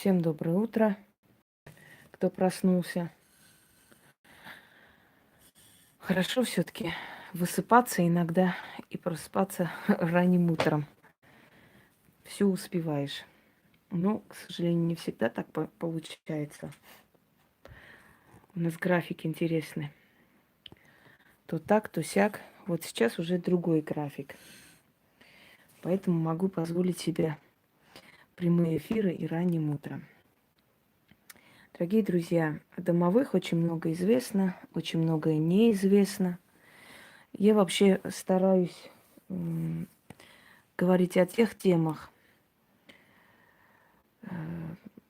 Всем доброе утро, кто проснулся. Хорошо все-таки высыпаться иногда и просыпаться ранним утром. Все успеваешь. Но, к сожалению, не всегда так получается. У нас график интересный. То так, то сяк. Вот сейчас уже другой график. Поэтому могу позволить себе прямые эфиры и ранним утром. Дорогие друзья, о домовых очень много известно, очень многое неизвестно. Я вообще стараюсь говорить о тех темах,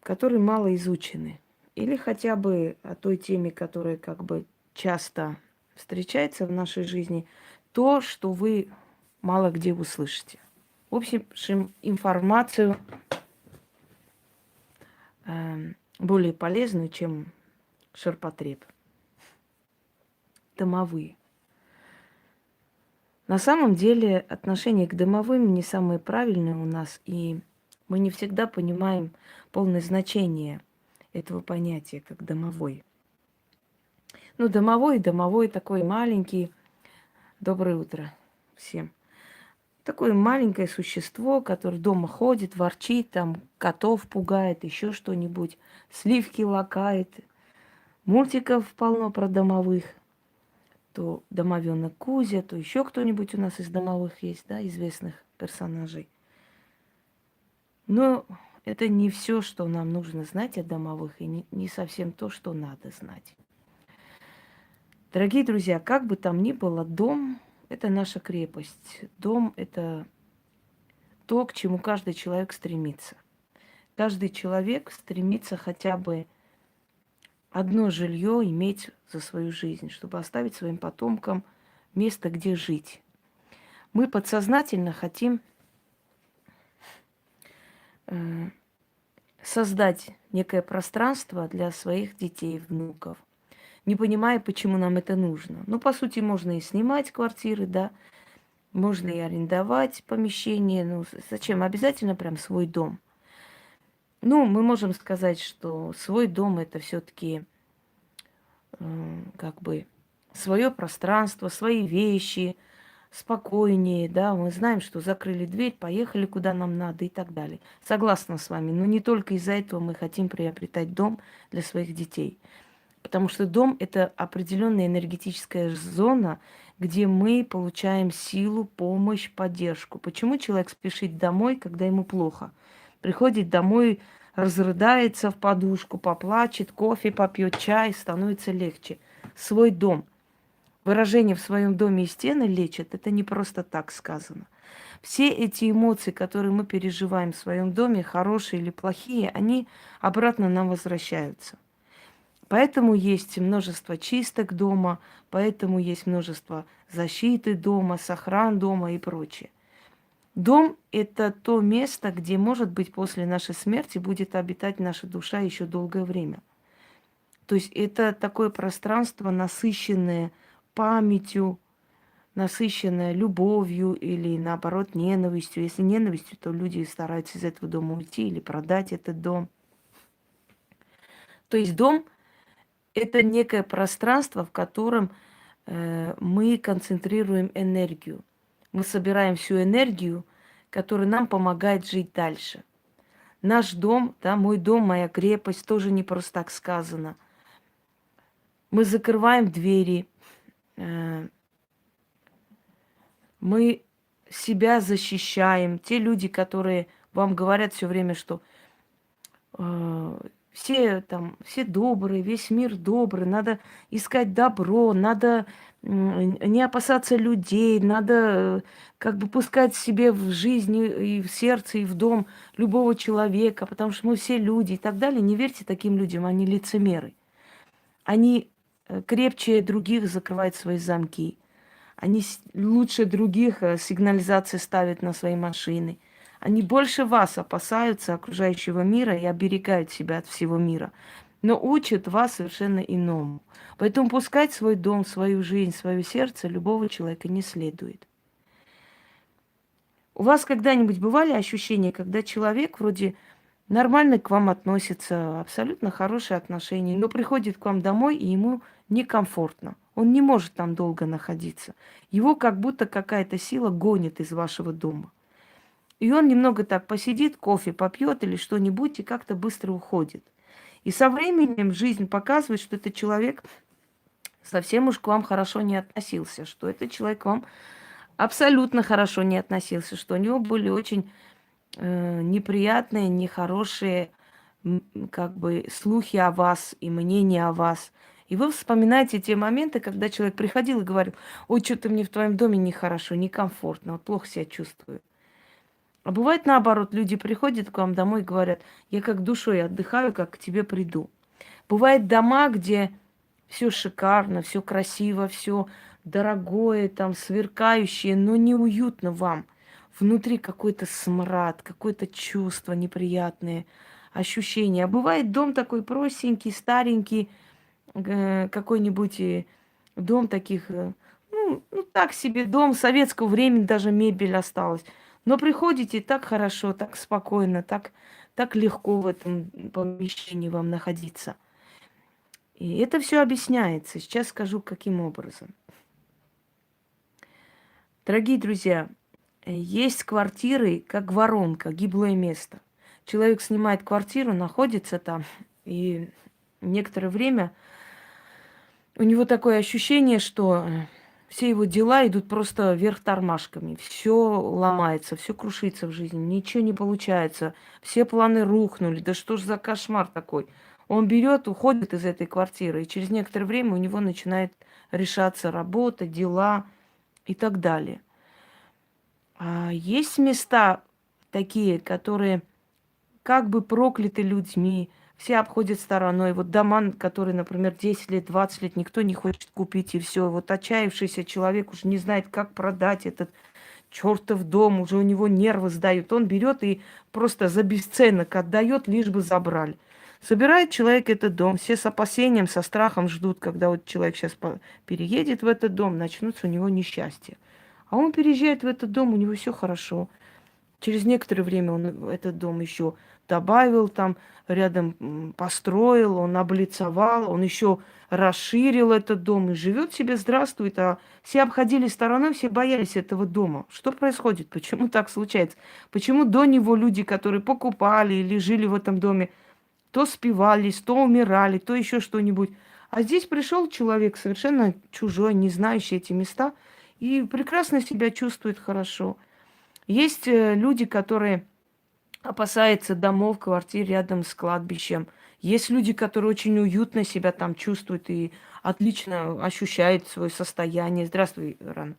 которые мало изучены. Или хотя бы о той теме, которая как бы часто встречается в нашей жизни, то, что вы мало где услышите. В общем, информацию более полезную, чем ширпотреб. Домовые. На самом деле отношение к домовым не самое правильное у нас, и мы не всегда понимаем полное значение этого понятия, как домовой. Ну, домовой такой маленький. Доброе утро всем. Такое маленькое существо, которое дома ходит, ворчит, там котов пугает, еще что-нибудь, сливки лакает. Мультиков полно про домовых. То домовенок Кузя, то еще кто-нибудь у нас из домовых есть, да, известных персонажей. Но это не все, что нам нужно знать о домовых, и не совсем то, что надо знать. Дорогие друзья, как бы там ни было, дом – это наша крепость. Дом – это то, к чему каждый человек стремится. Каждый человек стремится хотя бы одно жилье иметь за свою жизнь, чтобы оставить своим потомкам место, где жить. Мы подсознательно хотим создать некое пространство для своих детей, внуков, не понимая, почему нам это нужно. Ну, по сути, можно и снимать квартиры, да, можно и арендовать помещение. Ну, зачем? Обязательно прям свой дом. Ну, мы можем сказать, что свой дом это все-таки как бы свое пространство, свои вещи, спокойнее, да, мы знаем, что закрыли дверь, поехали куда нам надо и так далее. Согласна с вами, но не только из-за этого мы хотим приобретать дом для своих детей. Потому что дом – это определенная энергетическая зона, где мы получаем силу, помощь, поддержку. Почему человек спешит домой, когда ему плохо? Приходит домой, разрыдается в подушку, поплачет, кофе попьет, чай, становится легче. Свой дом. Выражение «в своем доме и стены лечат» – это не просто так сказано. Все эти эмоции, которые мы переживаем в своем доме, хорошие или плохие, они обратно нам возвращаются. Поэтому есть множество чисток дома, поэтому есть множество защиты дома, сохран дома и прочее. Дом – это то место, где, может быть, после нашей смерти будет обитать наша душа еще долгое время. То есть это такое пространство, насыщенное памятью, насыщенное любовью или, наоборот, ненавистью. Если ненавистью, то люди стараются из этого дома уйти или продать этот дом. То есть дом – это некое пространство, в котором мы концентрируем энергию. Мы собираем всю энергию, которая нам помогает жить дальше. Наш дом, да, мой дом, моя крепость, тоже не просто так сказано. Мы закрываем двери, мы себя защищаем. Те люди, которые вам говорят все время, что все добрые, весь мир добрый, надо искать добро, надо не опасаться людей, надо как бы пускать себе в жизнь и в сердце, и в дом любого человека, потому что мы все люди и так далее. Не верьте таким людям, они лицемеры. Они крепче других закрывают свои замки. Они лучше других сигнализации ставят на свои машины. Они больше вас опасаются окружающего мира и оберегают себя от всего мира, но учат вас совершенно иному. Поэтому пускать свой дом, свою жизнь, свое сердце любого человека не следует. У вас когда-нибудь бывали ощущения, когда человек вроде нормально к вам относится, абсолютно хорошие отношения, но приходит к вам домой, и ему некомфортно. Он не может там долго находиться. Его как будто какая-то сила гонит из вашего дома. И он немного так посидит, кофе попьет или что-нибудь, и как-то быстро уходит. И со временем жизнь показывает, что этот человек совсем уж к вам хорошо не относился, что этот человек к вам абсолютно хорошо не относился, что у него были очень неприятные, нехорошие как бы слухи о вас и мнения о вас. И вы вспоминаете те моменты, когда человек приходил и говорил: ой, что-то мне в твоем доме нехорошо, некомфортно, вот плохо себя чувствую. А бывает наоборот, люди приходят к вам домой и говорят: я как душой отдыхаю, как к тебе приду. Бывает дома, где все шикарно, все красиво, все дорогое, там сверкающее, но неуютно вам. Внутри какой-то смрад, какое-то чувство неприятное, ощущение. А бывает дом такой простенький, старенький, какой-нибудь дом таких, ну так себе дом советского времени, даже мебель осталась. Но приходите, так хорошо, так спокойно, так легко в этом помещении вам находиться. И это все объясняется. Сейчас скажу, каким образом. Дорогие друзья, есть квартиры, как воронка, гиблое место. Человек снимает квартиру, находится там, и некоторое время у него такое ощущение, что все его дела идут просто вверх тормашками. Все ломается, все крушится в жизни, ничего не получается. Все планы рухнули. Да что ж за кошмар такой? Он берет, уходит из этой квартиры, и через некоторое время у него начинает решаться работа, дела и так далее. А есть места такие, которые как бы прокляты людьми, все обходят стороной. Вот дома, которые, например, 10 лет, 20 лет никто не хочет купить, и все. Вот отчаявшийся человек уже не знает, как продать этот чертов дом, уже у него нервы сдают. Он берет и просто за бесценок отдает, лишь бы забрали. Собирает человек этот дом, все с опасением, со страхом ждут, когда вот человек сейчас переедет в этот дом, начнутся у него несчастья. А он переезжает в этот дом, у него все хорошо. Через некоторое время он этот дом еще добавил, там рядом построил, он облицовал, он еще расширил этот дом и живет себе, здравствует. А все обходили стороной, все боялись этого дома. Что происходит? Почему так случается? Почему до него люди, которые покупали или жили в этом доме, то спивались, то умирали, то еще что-нибудь. А здесь пришел человек совершенно чужой, не знающий эти места, и прекрасно себя чувствует хорошо. Есть люди, которые опасаются домов, квартир рядом с кладбищем. Есть люди, которые очень уютно себя там чувствуют и отлично ощущают свое состояние. Здравствуй, Ран.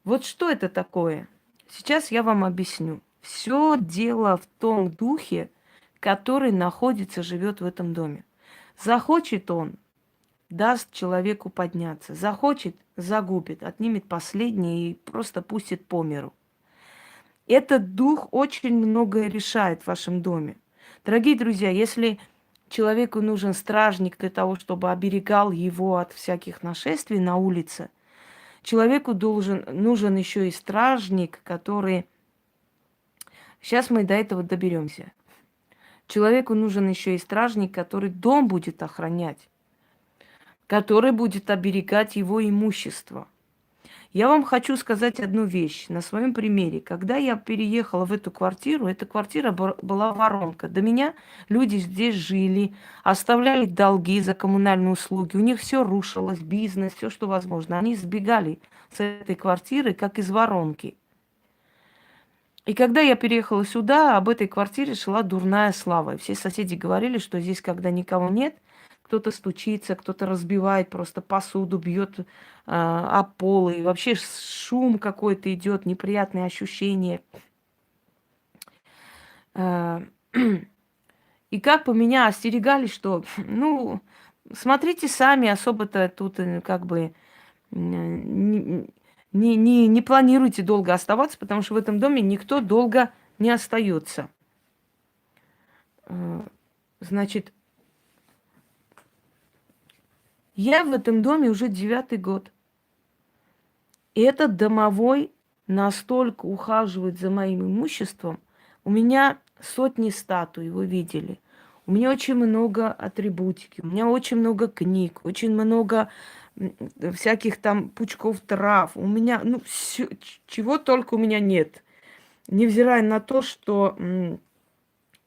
Вот что это такое? Сейчас я вам объясню. Все дело в том духе, который находится, живет в этом доме. Захочет он, даст человеку подняться. Захочет, загубит, отнимет последнее и просто пустит по миру. Этот дух очень многое решает в вашем доме. Дорогие друзья, если человеку нужен стражник для того, чтобы оберегал его от всяких нашествий на улице, человеку нужен еще и стражник, который... Сейчас мы до этого доберемся. Человеку нужен еще и стражник, который дом будет охранять, который будет оберегать его имущество. Я вам хочу сказать одну вещь на своем примере. Когда я переехала в эту квартиру, эта квартира была воронка. До меня люди здесь жили, оставляли долги за коммунальные услуги. У них все рушилось, бизнес, все, что возможно. Они сбегали с этой квартиры, как из воронки. И когда я переехала сюда, об этой квартире шла дурная слава. Все соседи говорили, что здесь, когда никого нет, кто-то стучится, кто-то разбивает просто посуду, бьет о пол, и вообще шум какой-то идет, неприятные ощущения. И как бы меня остерегали, что, ну, смотрите сами, особо-то тут как бы не планируйте долго оставаться, потому что в этом доме никто долго не остается. Значит, я в этом доме уже 9-й год. И этот домовой настолько ухаживает за моим имуществом. У меня сотни статуй, вы видели. У меня очень много атрибутики, у меня очень много книг, очень много всяких там пучков трав. У меня, ну, всё, чего только у меня нет. Невзирая на то, что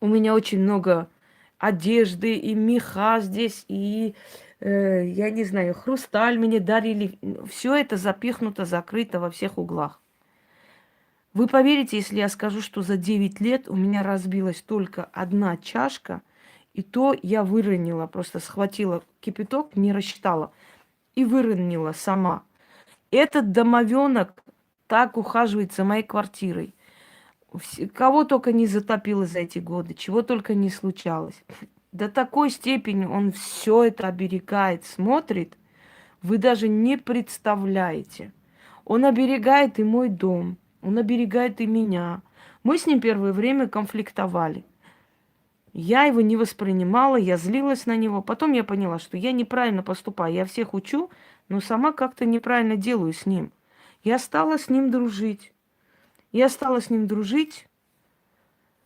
у меня очень много одежды и меха здесь, и, я не знаю, хрусталь мне дарили. Все это запихнуто, закрыто во всех углах. Вы поверите, если я скажу, что за 9 лет у меня разбилась только одна чашка, и то я выронила, просто схватила кипяток, не рассчитала, и выронила сама. Этот домовенок так ухаживает за моей квартирой. Кого только не затопило за эти годы, чего только не случалось. До такой степени он все это оберегает, смотрит, вы даже не представляете. Он оберегает и мой дом, он оберегает и меня. Мы с ним первое время конфликтовали. Я его не воспринимала, я злилась на него. Потом я поняла, что я неправильно поступаю. Я всех учу, но сама как-то неправильно делаю с ним. Я стала с ним дружить. Я стала с ним дружить.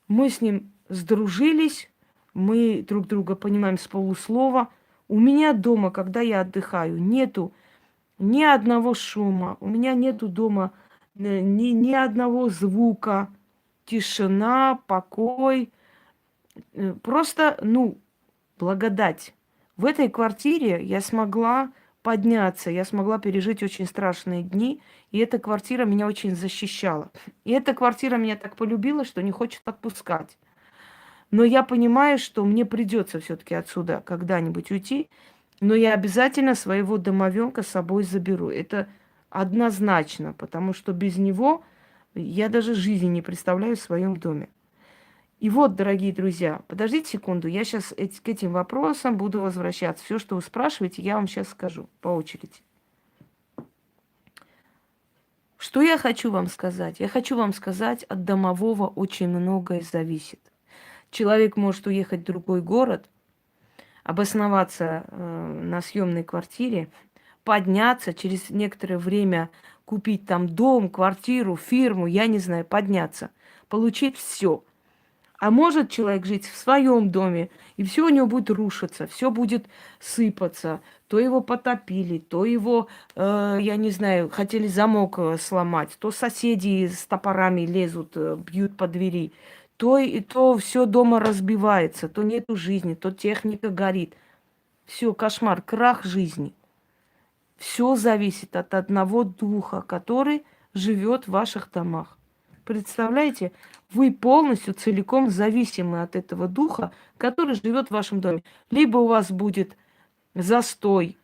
Мы с ним сдружились. Мы друг друга понимаем с полуслова. У меня дома, когда я отдыхаю, нету ни одного шума. У меня нету дома ни одного звука. Тишина, покой. Просто, ну, благодать. В этой квартире я смогла подняться, я смогла пережить очень страшные дни, и эта квартира меня очень защищала. И эта квартира меня так полюбила, что не хочет отпускать. Но я понимаю, что мне придется все-таки отсюда когда-нибудь уйти, но я обязательно своего домовенка с собой заберу. Это однозначно, потому что без него я даже жизни не представляю в своем доме. И вот, дорогие друзья, подождите секунду, я сейчас к этим вопросам буду возвращаться. Все, что вы спрашиваете, я вам сейчас скажу по очереди. Что я хочу вам сказать? Я хочу вам сказать, от домового очень многое зависит. Человек может уехать в другой город, обосноваться на съемной квартире, подняться, через некоторое время купить там дом, квартиру, фирму, я не знаю, подняться, получить все. А может человек жить в своем доме, и все у него будет рушиться, все будет сыпаться. То его потопили, то его, я не знаю, хотели замок сломать, то соседи с топорами лезут, бьют по двери, то все дома разбивается, то нету жизни, то техника горит. Все, кошмар, крах жизни. Все зависит от одного духа, который живет в ваших домах. Представляете, вы полностью, целиком зависимы от этого духа, который живет в вашем доме. Либо у вас будет застой,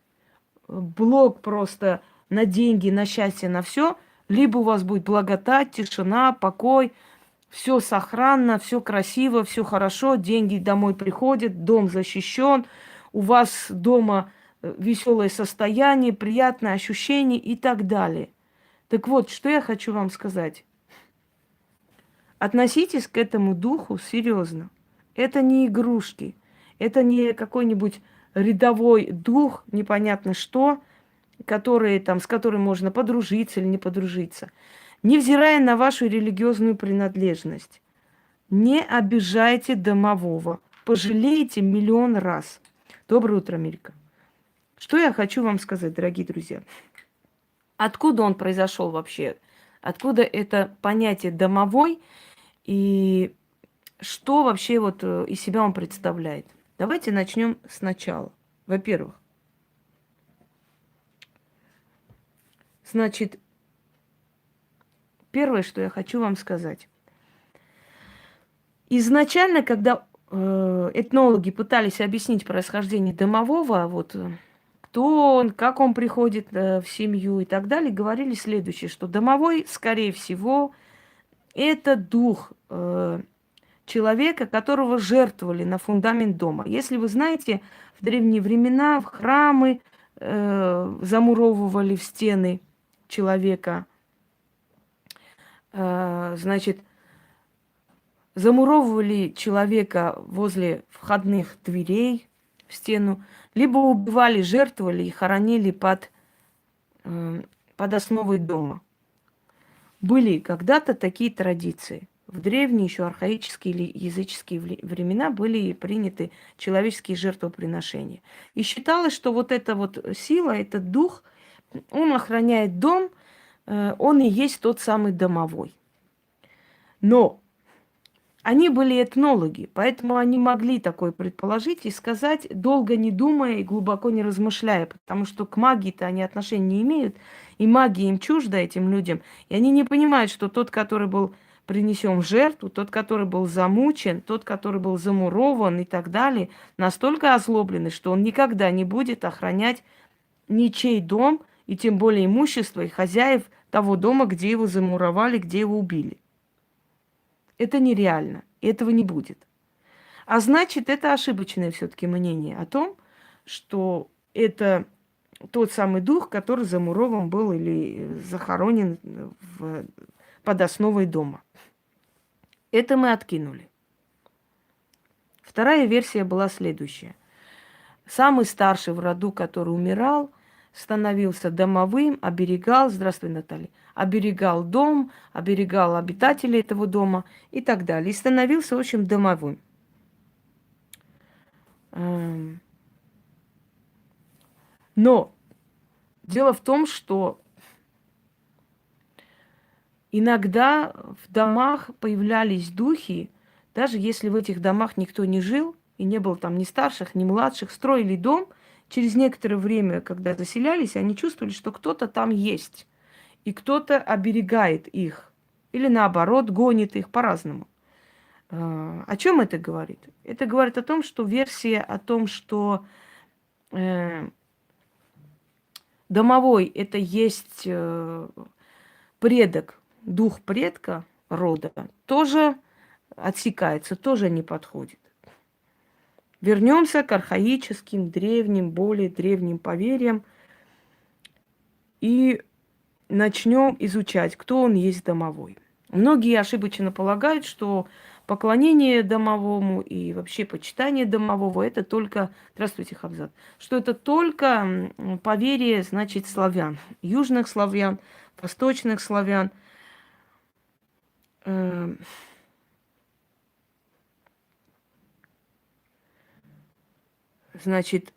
блок просто на деньги, на счастье, на все, либо у вас будет благодать, тишина, покой, все сохранно, все красиво, все хорошо, деньги домой приходят, дом защищен, у вас дома веселое состояние, приятное ощущение и так далее. Так вот, что я хочу вам сказать. Относитесь к этому духу серьезно. Это не игрушки, это не какой-нибудь рядовой дух, непонятно что, который, там, с которым можно подружиться или не подружиться. Невзирая на вашу религиозную принадлежность, не обижайте домового. Пожалеете миллион раз. Доброе утро, Америка. Что я хочу вам сказать, дорогие друзья? Откуда он произошел вообще? Откуда это понятие домовой и что вообще вот из себя он представляет? Давайте начнем сначала. Во-первых, значит, первое, что я хочу вам сказать. Изначально, когда этнологи пытались объяснить происхождение домового, вот кто он, как он приходит в семью и так далее, говорили следующее, что домовой, скорее всего, это дух человека, которого жертвовали на фундамент дома. Если вы знаете, в древние времена в храмы замуровывали в стены человека, значит, замуровывали человека возле входных дверей в стену, либо убивали, жертвовали и хоронили под основой дома. Были когда-то такие традиции. В древние еще архаические или языческие времена были приняты человеческие жертвоприношения. И считалось, что вот эта вот сила, этот дух, он охраняет дом, он и есть тот самый домовой. Но они были этнологи, поэтому они могли такое предположить и сказать, долго не думая и глубоко не размышляя, потому что к магии-то они отношения не имеют, и магия им чужда, этим людям, и они не понимают, что тот, который был принесен в жертву, тот, который был замучен, тот, который был замурован и так далее, настолько озлобленный, что он никогда не будет охранять ничей дом, и тем более имущество и хозяев того дома, где его замуровали, где его убили. Это нереально, и этого не будет. А значит, это ошибочное все-таки мнение о том, что это тот самый дух, который замурован был или захоронен под основой дома. Это мы откинули. Вторая версия была следующая. Самый старший в роду, который умирал, становился домовым, оберегал, здравствуй, Наталья, оберегал дом, оберегал обитателей этого дома и так далее. И становился, в общем, домовым. Но дело в том, что иногда в домах появлялись духи, даже если в этих домах никто не жил, и не было там ни старших, ни младших, строили дом, через некоторое время, когда заселялись, они чувствовали, что кто-то там есть, и кто-то оберегает их, или наоборот, гонит их по-разному. О чем это говорит? Это говорит о том, что версия о том, что домовой это есть предок, дух предка рода, тоже отсекается, тоже не подходит. Вернемся к архаическим, древним, более древним поверьям и начнем изучать, кто он есть домовой. Многие ошибочно полагают, что поклонение домовому и вообще почитание домового это только, здравствуйте, Хавзат, что это только поверье, значит, славян, южных славян, восточных славян. Значит,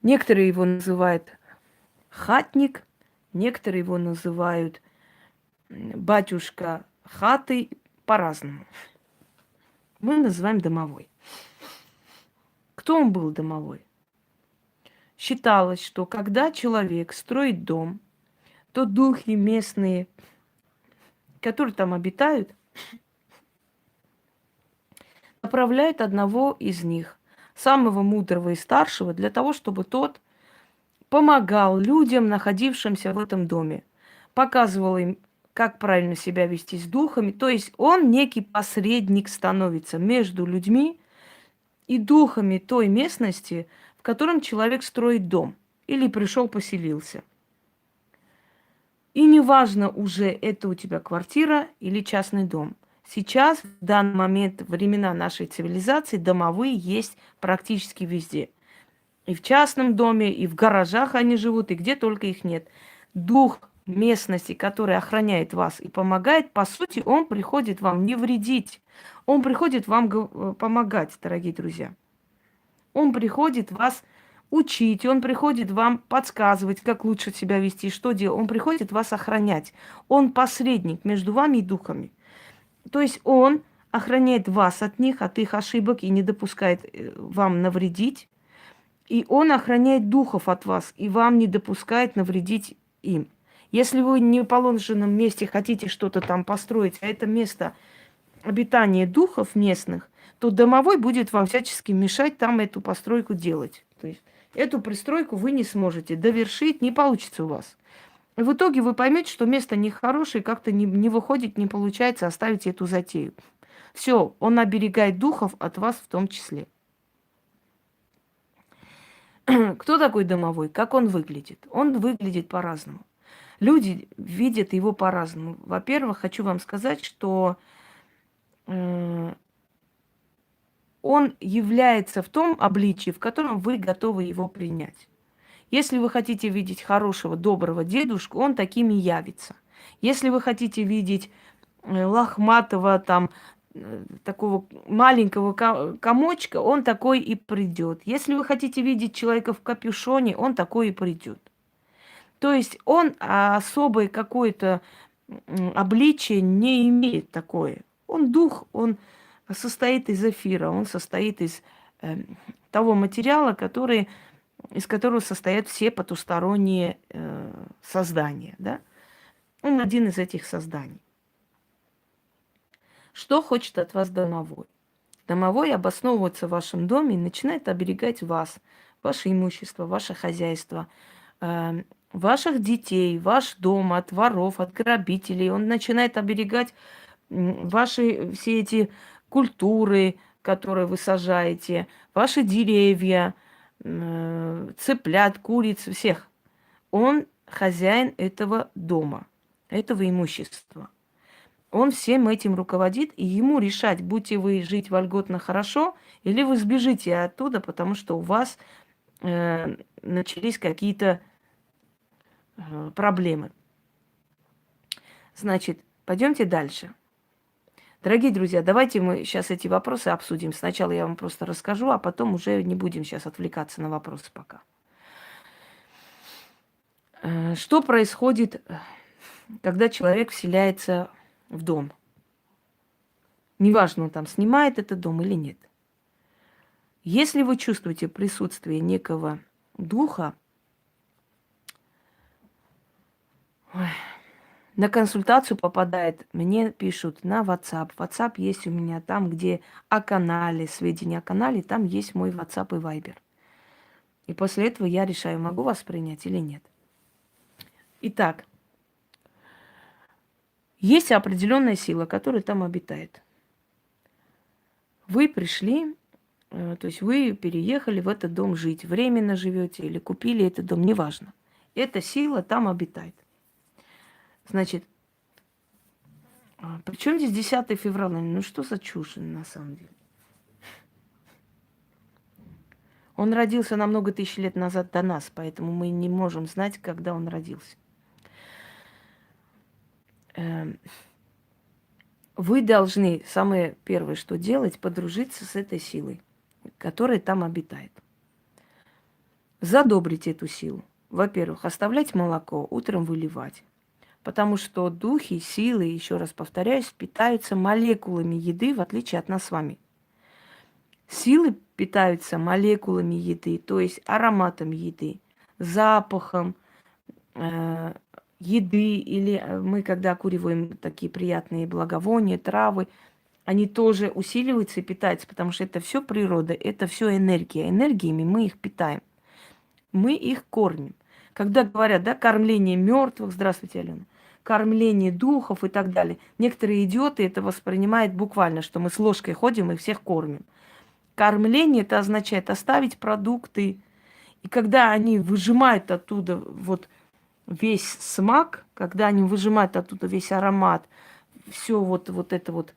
некоторые его называют хатник, некоторые его называют батюшка хаты по-разному. Мы называем домовой. Кто он был домовой? Считалось, что когда человек строит дом, то духи местные, которые там обитают, направляют одного из них, самого мудрого и старшего, для того, чтобы тот помогал людям, находившимся в этом доме, показывал им, как правильно себя вести с духами. То есть он некий посредник становится между людьми и духами той местности, в котором человек строит дом или пришел, поселился. И неважно уже, это у тебя квартира или частный дом. Сейчас, в данный момент, времена нашей цивилизации, домовые есть практически везде. И в частном доме, и в гаражах они живут, и где только их нет. Дух местности, который охраняет вас и помогает, по сути, он приходит вам не вредить. Он приходит вам помогать, дорогие друзья. Он приходит вас учить, он приходит вам подсказывать, как лучше себя вести, что делать. Он приходит вас охранять. Он посредник между вами и духами. То есть он охраняет вас от них, от их ошибок и не допускает вам навредить. И он охраняет духов от вас и вам не допускает навредить им. Если вы не в положенном месте хотите что-то там построить, а это место обитания духов местных, то домовой будет вам всячески мешать там эту постройку делать. То есть эту пристройку вы не сможете довершить, не получится у вас. И в итоге вы поймете, что место нехорошее, как-то не выходит, не получается оставить эту затею. Все, он оберегает духов от вас в том числе. Кто такой домовой? Как он выглядит? Он выглядит по-разному. Люди видят его по-разному. Во-первых, хочу вам сказать, что он является в том обличии, в котором вы готовы его принять. Если вы хотите видеть хорошего, доброго дедушку, он таким и явится. Если вы хотите видеть лохматого, там, такого маленького комочка, он такой и придет. Если вы хотите видеть человека в капюшоне, он такой и придет. То есть он особое какое-то обличие не имеет такое. Он дух, он состоит из эфира, он состоит из того материала, из которого состоят все потусторонние создания. Да? Он один из этих созданий. Что хочет от вас домовой? Домовой обосновывается в вашем доме и начинает оберегать вас, ваше имущество, ваше хозяйство, ваших детей, ваш дом от воров, от грабителей. Он начинает оберегать ваши все эти культуры, которые вы сажаете, ваши деревья, цыплят, куриц, всех. Он хозяин этого дома, этого имущества. Он всем этим руководит, и ему решать, будете вы жить вольготно хорошо, или вы сбежите оттуда, потому что у вас начались какие-то проблемы. Значит, пойдемте дальше. Дорогие друзья, давайте мы сейчас эти вопросы обсудим. Сначала я вам просто расскажу, а потом уже не будем сейчас отвлекаться на вопросы пока. Что происходит, когда человек вселяется в дом? Неважно, он там снимает этот дом или нет. Если вы чувствуете присутствие некого духа, на консультацию попадает, мне пишут на WhatsApp. WhatsApp есть у меня там, где о канале, сведения о канале, там есть мой WhatsApp и Viber. И после этого я решаю, могу вас принять или нет. Итак, есть определенная сила, которая там обитает. Вы пришли, то есть вы переехали в этот дом жить, временно живете или купили этот дом, неважно. Эта сила там обитает. Значит, при чем здесь 10 февраля? Ну что за чушь на самом деле? Он родился на много тысяч лет назад до нас, поэтому мы не можем знать, когда он родился. Вы должны, самое первое, что делать, подружиться с этой силой, которая там обитает. Задобрить эту силу. Во-первых, оставлять молоко, утром выливать. Потому что духи, силы, еще раз повторяюсь, питаются молекулами еды, в отличие от нас с вами. Силы питаются молекулами еды, то есть ароматом еды, запахом еды, или мы, когда окуриваем такие приятные благовония, травы, они тоже усиливаются и питаются, потому что это все природа, это все энергия. Энергиями мы их питаем, мы их кормим. Когда говорят, да, кормление мертвых, здравствуйте, Алена, кормление духов и так далее, некоторые идиоты это воспринимают буквально, что мы с ложкой ходим и всех кормим. Кормление это означает оставить продукты. И когда они выжимают оттуда вот весь смак, когда они выжимают оттуда весь аромат, все вот это вот,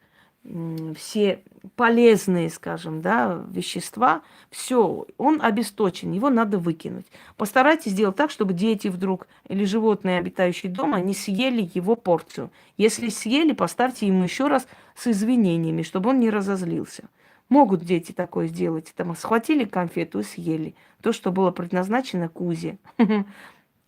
все полезные, скажем, да, вещества, все, он обесточен, его надо выкинуть. Постарайтесь сделать так, чтобы дети вдруг или животные, обитающие дома, не съели его порцию. Если съели, поставьте ему еще раз с извинениями, чтобы он не разозлился. Могут дети такое сделать. Там схватили конфету и съели. То, что было предназначено Кузе.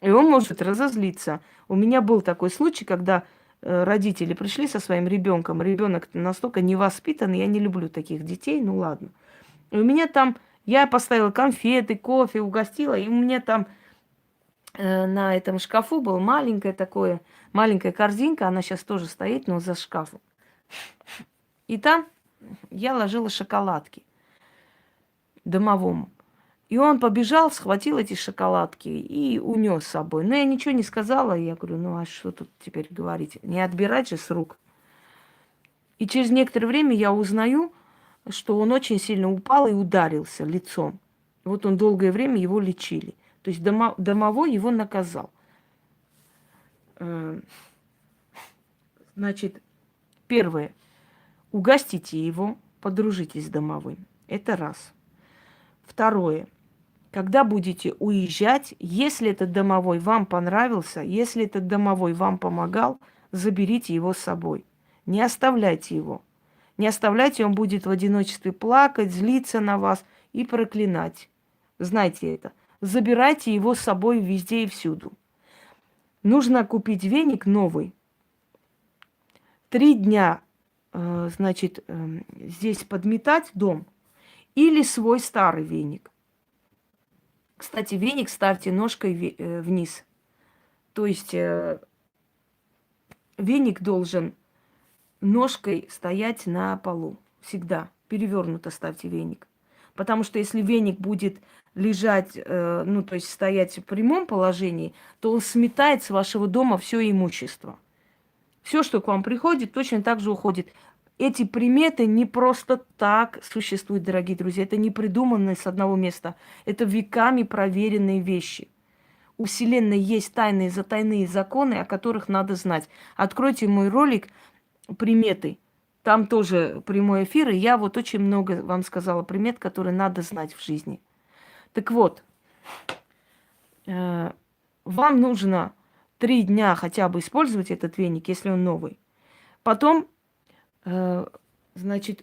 И он может разозлиться. У меня был такой случай, когда родители пришли со своим ребенком. Ребенок настолько невоспитанный, я не люблю таких детей, ну ладно. И у меня там, я поставила конфеты, кофе, угостила, и у меня там на этом шкафу была маленькая корзинка, она сейчас тоже стоит, но за шкафом. И там я ложила шоколадки домовому. И он побежал, схватил эти шоколадки и унес с собой. Но я ничего не сказала. Я говорю, ну а что тут теперь говорить? Не отбирать же с рук. И через некоторое время я узнаю, что он очень сильно упал и ударился лицом. Вот он долгое время его лечили. То есть домовой его наказал. Значит, первое. Угостите его, подружитесь с домовым. Это раз. Второе. когда будете уезжать, если этот домовой вам понравился, если этот домовой вам помогал, заберите его с собой. Не оставляйте его. Не оставляйте, он будет в одиночестве плакать, злиться на вас и проклинать. Знайте это. Забирайте его с собой везде и всюду. Нужно купить веник новый. 3 дня, здесь подметать дом или свой старый веник. Кстати, веник ставьте ножкой вниз. То есть веник должен ножкой стоять на полу. Всегда. Перевернуто ставьте веник. Потому что если веник будет лежать, то есть стоять в прямом положении, то он сметает с вашего дома все имущество. Все, что к вам приходит, точно так же уходит. Эти приметы не просто так существуют, дорогие друзья. Это не придуманные с одного места. Это веками проверенные вещи. У Вселенной есть тайные затайные законы, о которых надо знать. Откройте мой ролик «Приметы». Там тоже прямой эфир, и я вот очень много вам сказала примет, которые надо знать в жизни. Так вот, вам нужно 3 дня хотя бы использовать этот веник, если он новый. Потом,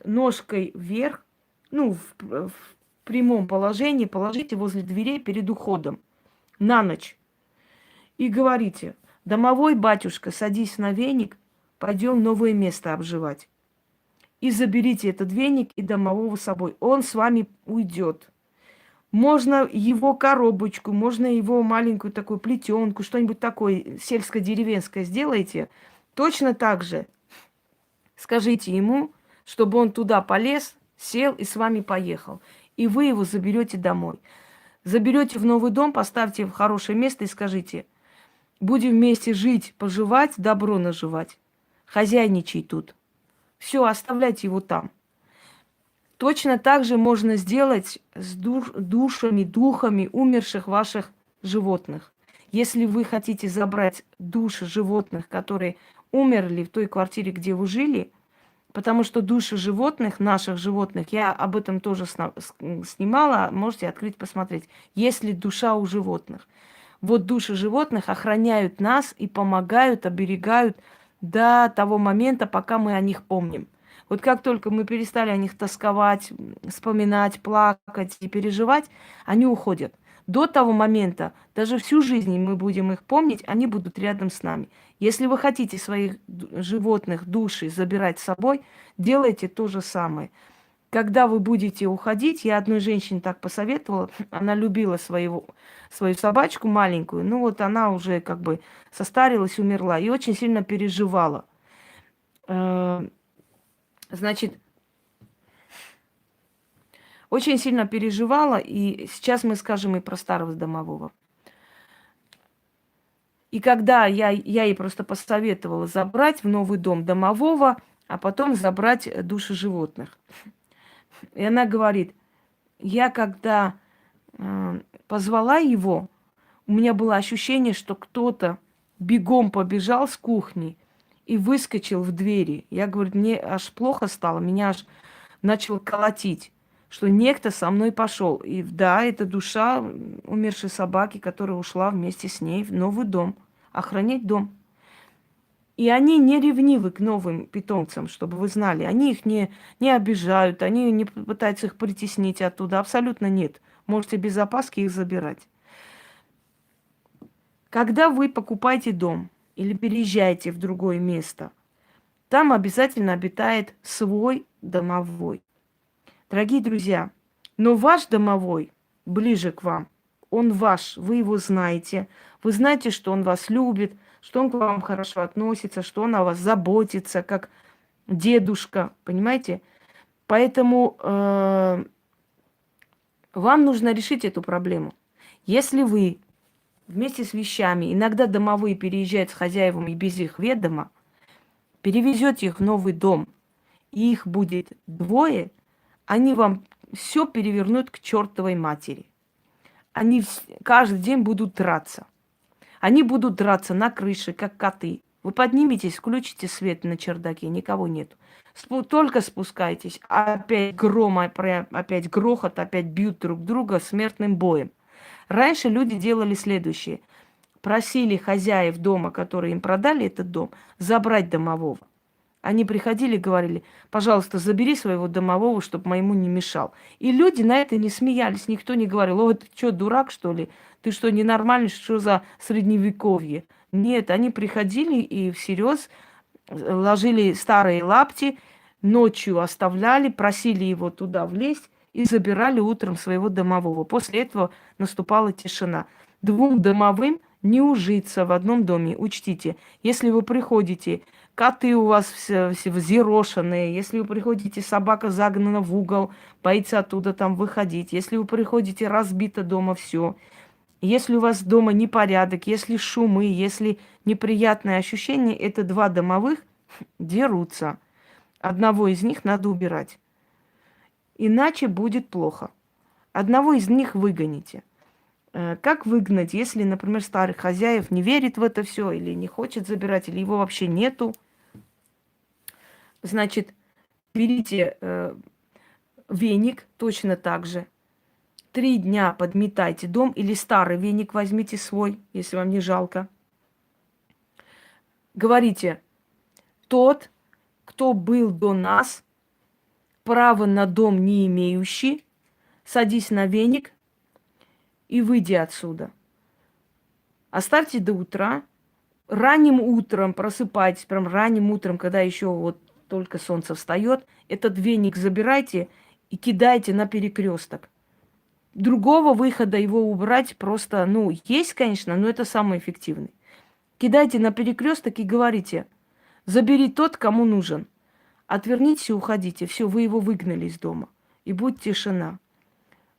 ножкой вверх, в прямом положении положите возле дверей перед уходом на ночь. И говорите: домовой батюшка, садись на веник, пойдем новое место обживать. И заберите этот веник и домового с собой. Он с вами уйдет. Можно его коробочку, можно его маленькую такую плетенку, что-нибудь такое сельско-деревенское сделайте. Точно так же скажите ему, чтобы он туда полез, сел и с вами поехал. И вы его заберете домой. Заберете в новый дом, поставьте в хорошее место и скажите: будем вместе жить, поживать, добро наживать. Хозяйничай тут. Все, оставляйте его там. Точно так же можно сделать с душами, духами умерших ваших животных. Если вы хотите забрать души животных, которые умерли в той квартире, где вы жили, потому что души животных, наших животных, я об этом тоже снимала, можете открыть, посмотреть. Есть ли душа у животных? Вот души животных охраняют нас и помогают, оберегают до того момента, пока мы о них помним. Вот как только мы перестали о них тосковать, вспоминать, плакать и переживать, они уходят. До того момента, даже всю жизнь мы будем их помнить, они будут рядом с нами. Если вы хотите своих животных, души забирать с собой, делайте то же самое. Когда вы будете уходить, я одной женщине так посоветовала, она любила свою собачку маленькую, она уже как бы состарилась, умерла и очень сильно переживала. Очень сильно переживала, и сейчас мы скажем и про старого домового. И когда я ей просто посоветовала забрать в новый дом домового, а потом забрать души животных. И она говорит: я когда позвала его, у меня было ощущение, что кто-то бегом побежал с кухни и выскочил в двери. Я говорю, мне аж плохо стало, меня аж начало колотить, что некто со мной пошел. И да, это душа умершей собаки, которая ушла вместе с ней в новый дом, охранять дом. И они не ревнивы к новым питомцам, чтобы вы знали. Они их не обижают, они не пытаются их притеснить оттуда. Абсолютно нет. Можете без опаски их забирать. Когда вы покупаете дом или переезжаете в другое место, там обязательно обитает свой домовой. Дорогие друзья, но ваш домовой ближе к вам. Он ваш, вы его знаете. Вы знаете, что он вас любит, что он к вам хорошо относится, что он о вас заботится, как дедушка, понимаете? Поэтому вам нужно решить эту проблему. Если вы вместе с вещами, иногда домовые переезжают с хозяевами и без их ведома, перевезете их в новый дом, и их будет 2, они вам все перевернут к чертовой матери. Они каждый день будут драться. Они будут драться на крыше, как коты. Вы подниметесь, включите свет на чердаке, никого нет. Только спускайтесь, опять гром, опять грохот, опять бьют друг друга смертным боем. Раньше люди делали следующее. Просили хозяев дома, которые им продали этот дом, забрать домового. Они приходили и говорили: пожалуйста, забери своего домового, чтобы моему не мешал. И люди на это не смеялись, никто не говорил: о, ты что, дурак, что ли? Ты что, ненормальный, что за средневековье? Нет, они приходили и всерьез ложили старые лапти, ночью оставляли, просили его туда влезть и забирали утром своего домового. После этого наступала тишина. Двум домовым не ужиться в одном доме. Учтите, если вы приходите, коты у вас все взъерошенные, если вы приходите, собака загнана в угол, боится оттуда там выходить, если вы приходите, разбито дома все, если у вас дома непорядок, если шумы, если неприятные ощущения, это два домовых дерутся. Одного из них надо убирать. Иначе будет плохо. Одного из них выгоните. Как выгнать, если, например, старый хозяев не верит в это все, или не хочет забирать, или его вообще нету? Значит, берите веник точно так же. 3 дня подметайте дом, или старый веник возьмите свой, если вам не жалко. Говорите: тот, кто был до нас, право на дом не имеющий, садись на веник и выйди отсюда. Оставьте до утра. Ранним утром просыпайтесь, прям ранним утром, когда еще вот только солнце встает, этот веник забирайте и кидайте на перекресток. Другого выхода его убрать просто, есть, конечно, но это самый эффективный. Кидайте на перекресток и говорите: забери тот, кому нужен. Отвернитесь и уходите. Все, вы его выгнали из дома. И будет тишина.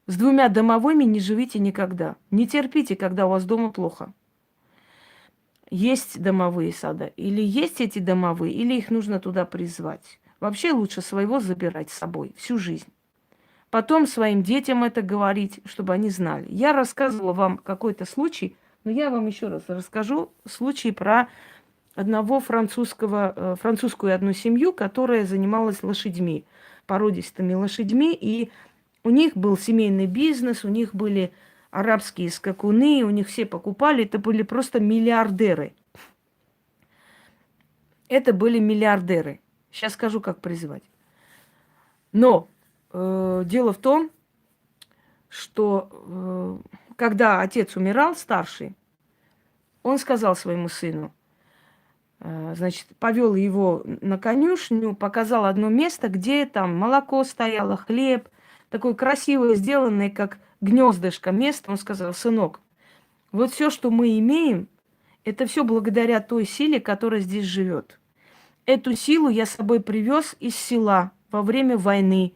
С 2 домовыми не живите никогда. Не терпите, когда у вас дома плохо. Есть домовые сада. Или есть эти домовые, или их нужно туда призвать. Вообще лучше своего забирать с собой всю жизнь. Потом своим детям это говорить, чтобы они знали. Я рассказывала вам какой-то случай, но я вам еще раз расскажу случай про французскую одну семью, которая занималась лошадьми, породистыми лошадьми, и у них был семейный бизнес, у них были арабские скакуны, у них все покупали, это были просто миллиардеры. Это были миллиардеры. Сейчас скажу, как призывать. Но дело в том, что когда отец умирал, старший, он сказал своему сыну, значит, повел его на конюшню, показал одно место, где там молоко стояло, хлеб, такое красивое, сделанное, как гнездышко место. Он сказал: сынок, вот все, что мы имеем, это все благодаря той силе, которая здесь живет. Эту силу я с собой привез из села во время войны.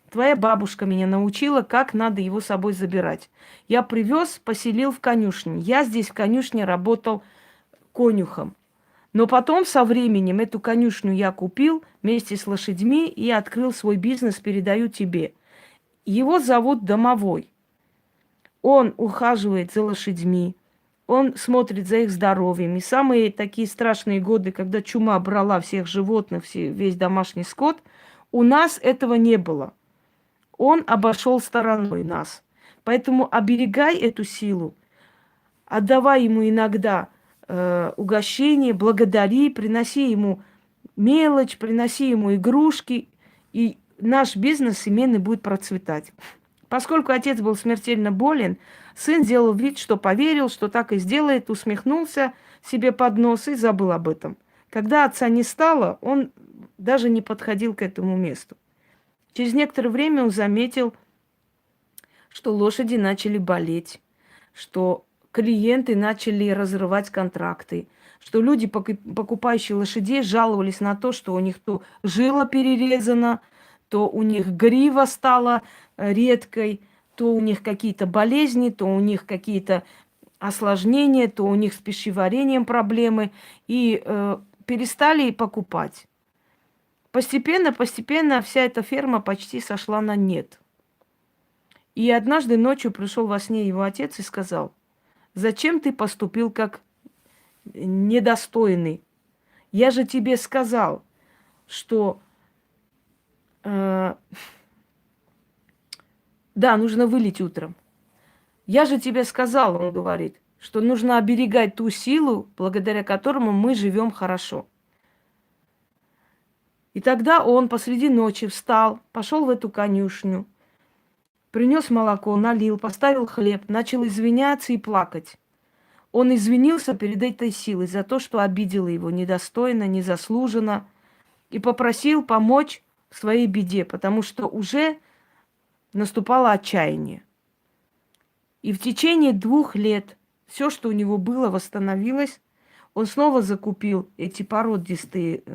Твоя бабушка меня научила, как надо его с собой забирать. Я привез, поселил в конюшне. Я здесь в конюшне работал конюхом. Но потом со временем эту конюшню я купил вместе с лошадьми и открыл свой бизнес, передаю тебе. Его зовут Домовой. Он ухаживает за лошадьми, он смотрит за их здоровьем. И самые такие страшные годы, когда чума брала всех животных, весь домашний скот, у нас этого не было. Он обошел стороной нас. Поэтому оберегай эту силу, отдавай ему иногда угощение, благодари, приноси ему мелочь, приноси ему игрушки, и наш бизнес семейный будет процветать. Поскольку отец был смертельно болен, сын сделал вид, что поверил, что так и сделает, усмехнулся себе под нос и забыл об этом. Когда отца не стало, он даже не подходил к этому месту. Через некоторое время он заметил, что лошади начали болеть, что клиенты начали разрывать контракты, что люди, покупающие лошадей, жаловались на то, что у них то жила перерезана, то у них грива стала редкой, то у них какие-то болезни, то у них какие-то осложнения, то у них с пищеварением проблемы, и перестали покупать. Постепенно вся эта ферма почти сошла на нет. И однажды ночью пришел во сне его отец и сказал: зачем ты поступил как недостойный? Я же тебе сказал, что да, нужно вылить утром. Я же тебе сказал, он говорит, что нужно оберегать ту силу, благодаря которому мы живем хорошо. И тогда он посреди ночи встал, пошел в эту конюшню, принес молоко, налил, поставил хлеб, начал извиняться и плакать. Он извинился перед этой силой за то, что обидела его недостойно, незаслуженно, и попросил помочь в своей беде, потому что уже наступало отчаяние. И в течение 2 лет все, что у него было, восстановилось. Он снова закупил эти породистых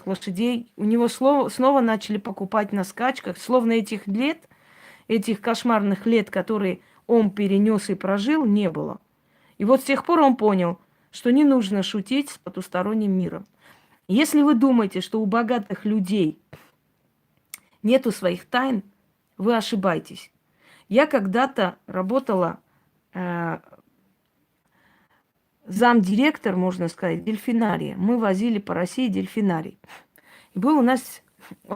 лошадей. У него снова начали покупать на скачках. Словно этих лет, этих кошмарных лет, которые он перенес и прожил, не было. И вот с тех пор он понял, что не нужно шутить с потусторонним миром. Если вы думаете, что у богатых людей нету своих тайн, вы ошибаетесь. Я когда-то работала замдиректор, можно сказать, дельфинария. Мы возили по России дельфинарий. И был у нас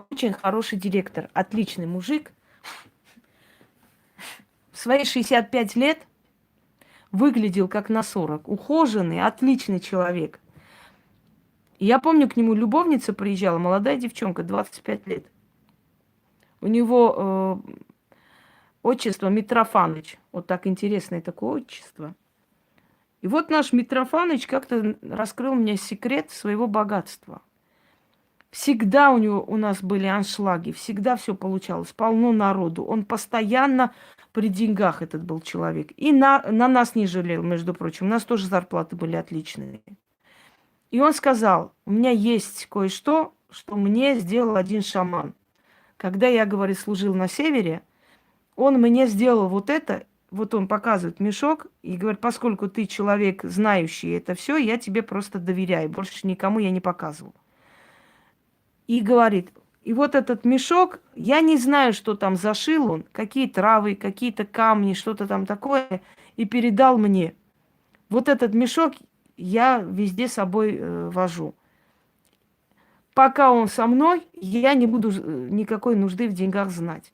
очень хороший директор, отличный мужик. В свои 65 лет выглядел как на 40. Ухоженный, отличный человек. И я помню, к нему любовница приезжала, молодая девчонка, 25 лет. У него отчество Митрофаныч. Вот так интересное такое отчество. И вот наш Митрофаныч как-то раскрыл мне секрет своего богатства. Всегда у нас были аншлаги, всегда все получалось, полно народу. Он постоянно при деньгах, этот был человек. И на нас не жалел, между прочим. У нас тоже зарплаты были отличные. И он сказал, у меня есть кое-что, что мне сделал один шаман. Когда я, говорит, служил на севере, он мне сделал вот это. Вот он показывает мешок и говорит, поскольку ты человек, знающий это все, я тебе просто доверяю. Больше никому я не показывал. И говорит, и вот этот мешок, я не знаю, что там зашил он, какие травы, какие-то камни, что-то там такое, и передал мне. Вот этот мешок я везде с собой вожу. Пока он со мной, я не буду никакой нужды в деньгах знать.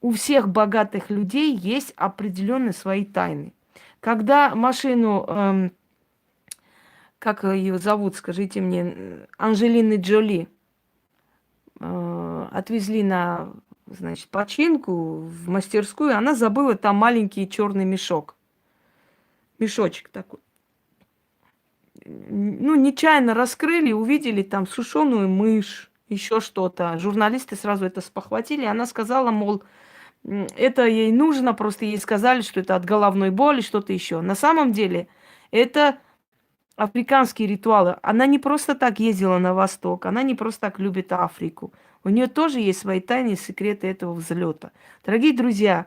У всех богатых людей есть определенные свои тайны. Когда машину, как ее зовут, скажите мне, Анджелины Джоли, отвезли на, значит, починку в мастерскую, она забыла там маленький черный мешок. Мешочек такой. Ну, нечаянно раскрыли, увидели там сушеную мышь, еще что-то. Журналисты сразу это спохватили. Она сказала, мол, это ей нужно, просто ей сказали, что это от головной боли, что-то еще. На самом деле это африканские ритуалы. Она не просто так ездила на восток, она не просто так любит Африку. У нее тоже есть свои тайные секреты этого взлета. Дорогие друзья,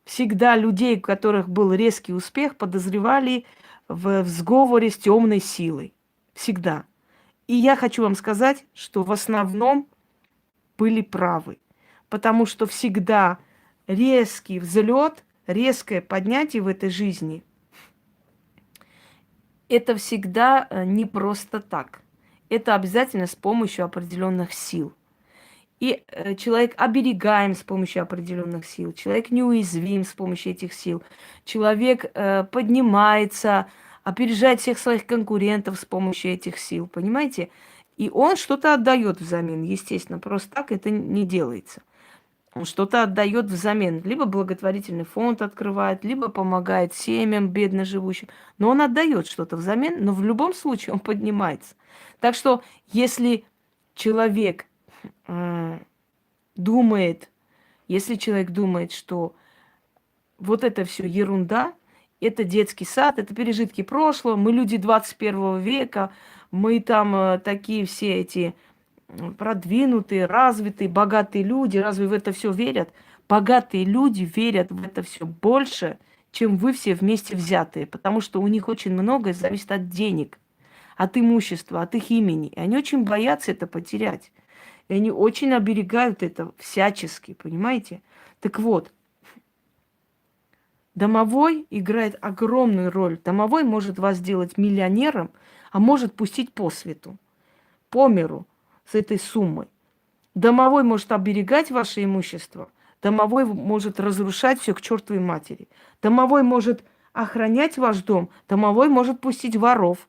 всегда людей, у которых был резкий успех, подозревали в сговоре с темной силой. Всегда. И я хочу вам сказать, что в основном были правы. Потому что всегда резкий взлет, резкое поднятие в этой жизни – это всегда не просто так. Это обязательно с помощью определенных сил. И человек оберегаем с помощью определенных сил, человек неуязвим с помощью этих сил, человек поднимается, опережает всех своих конкурентов с помощью этих сил, понимаете? И он что-то отдает взамен, естественно, просто так это не делается. Он что-то отдает взамен. Либо благотворительный фонд открывает, либо помогает семьям бедно живущим. Но он отдает что-то взамен, но в любом случае он поднимается. Так что если человек думает, что вот это все ерунда, это детский сад, это пережитки прошлого, мы люди 21 века, мы там такие все эти продвинутые, развитые, богатые люди, разве в это все верят? Богатые люди верят в это все больше, чем вы все вместе взятые, потому что у них очень многое зависит от денег, от имущества, от их имени. И они очень боятся это потерять. И они очень оберегают это всячески, понимаете? Так вот, домовой играет огромную роль. Домовой может вас сделать миллионером, а может пустить по свету, по миру, с этой суммой. Домовой может оберегать ваше имущество, Домовой может разрушать все к чертовой матери. Домовой может охранять ваш дом. Домовой может пустить воров.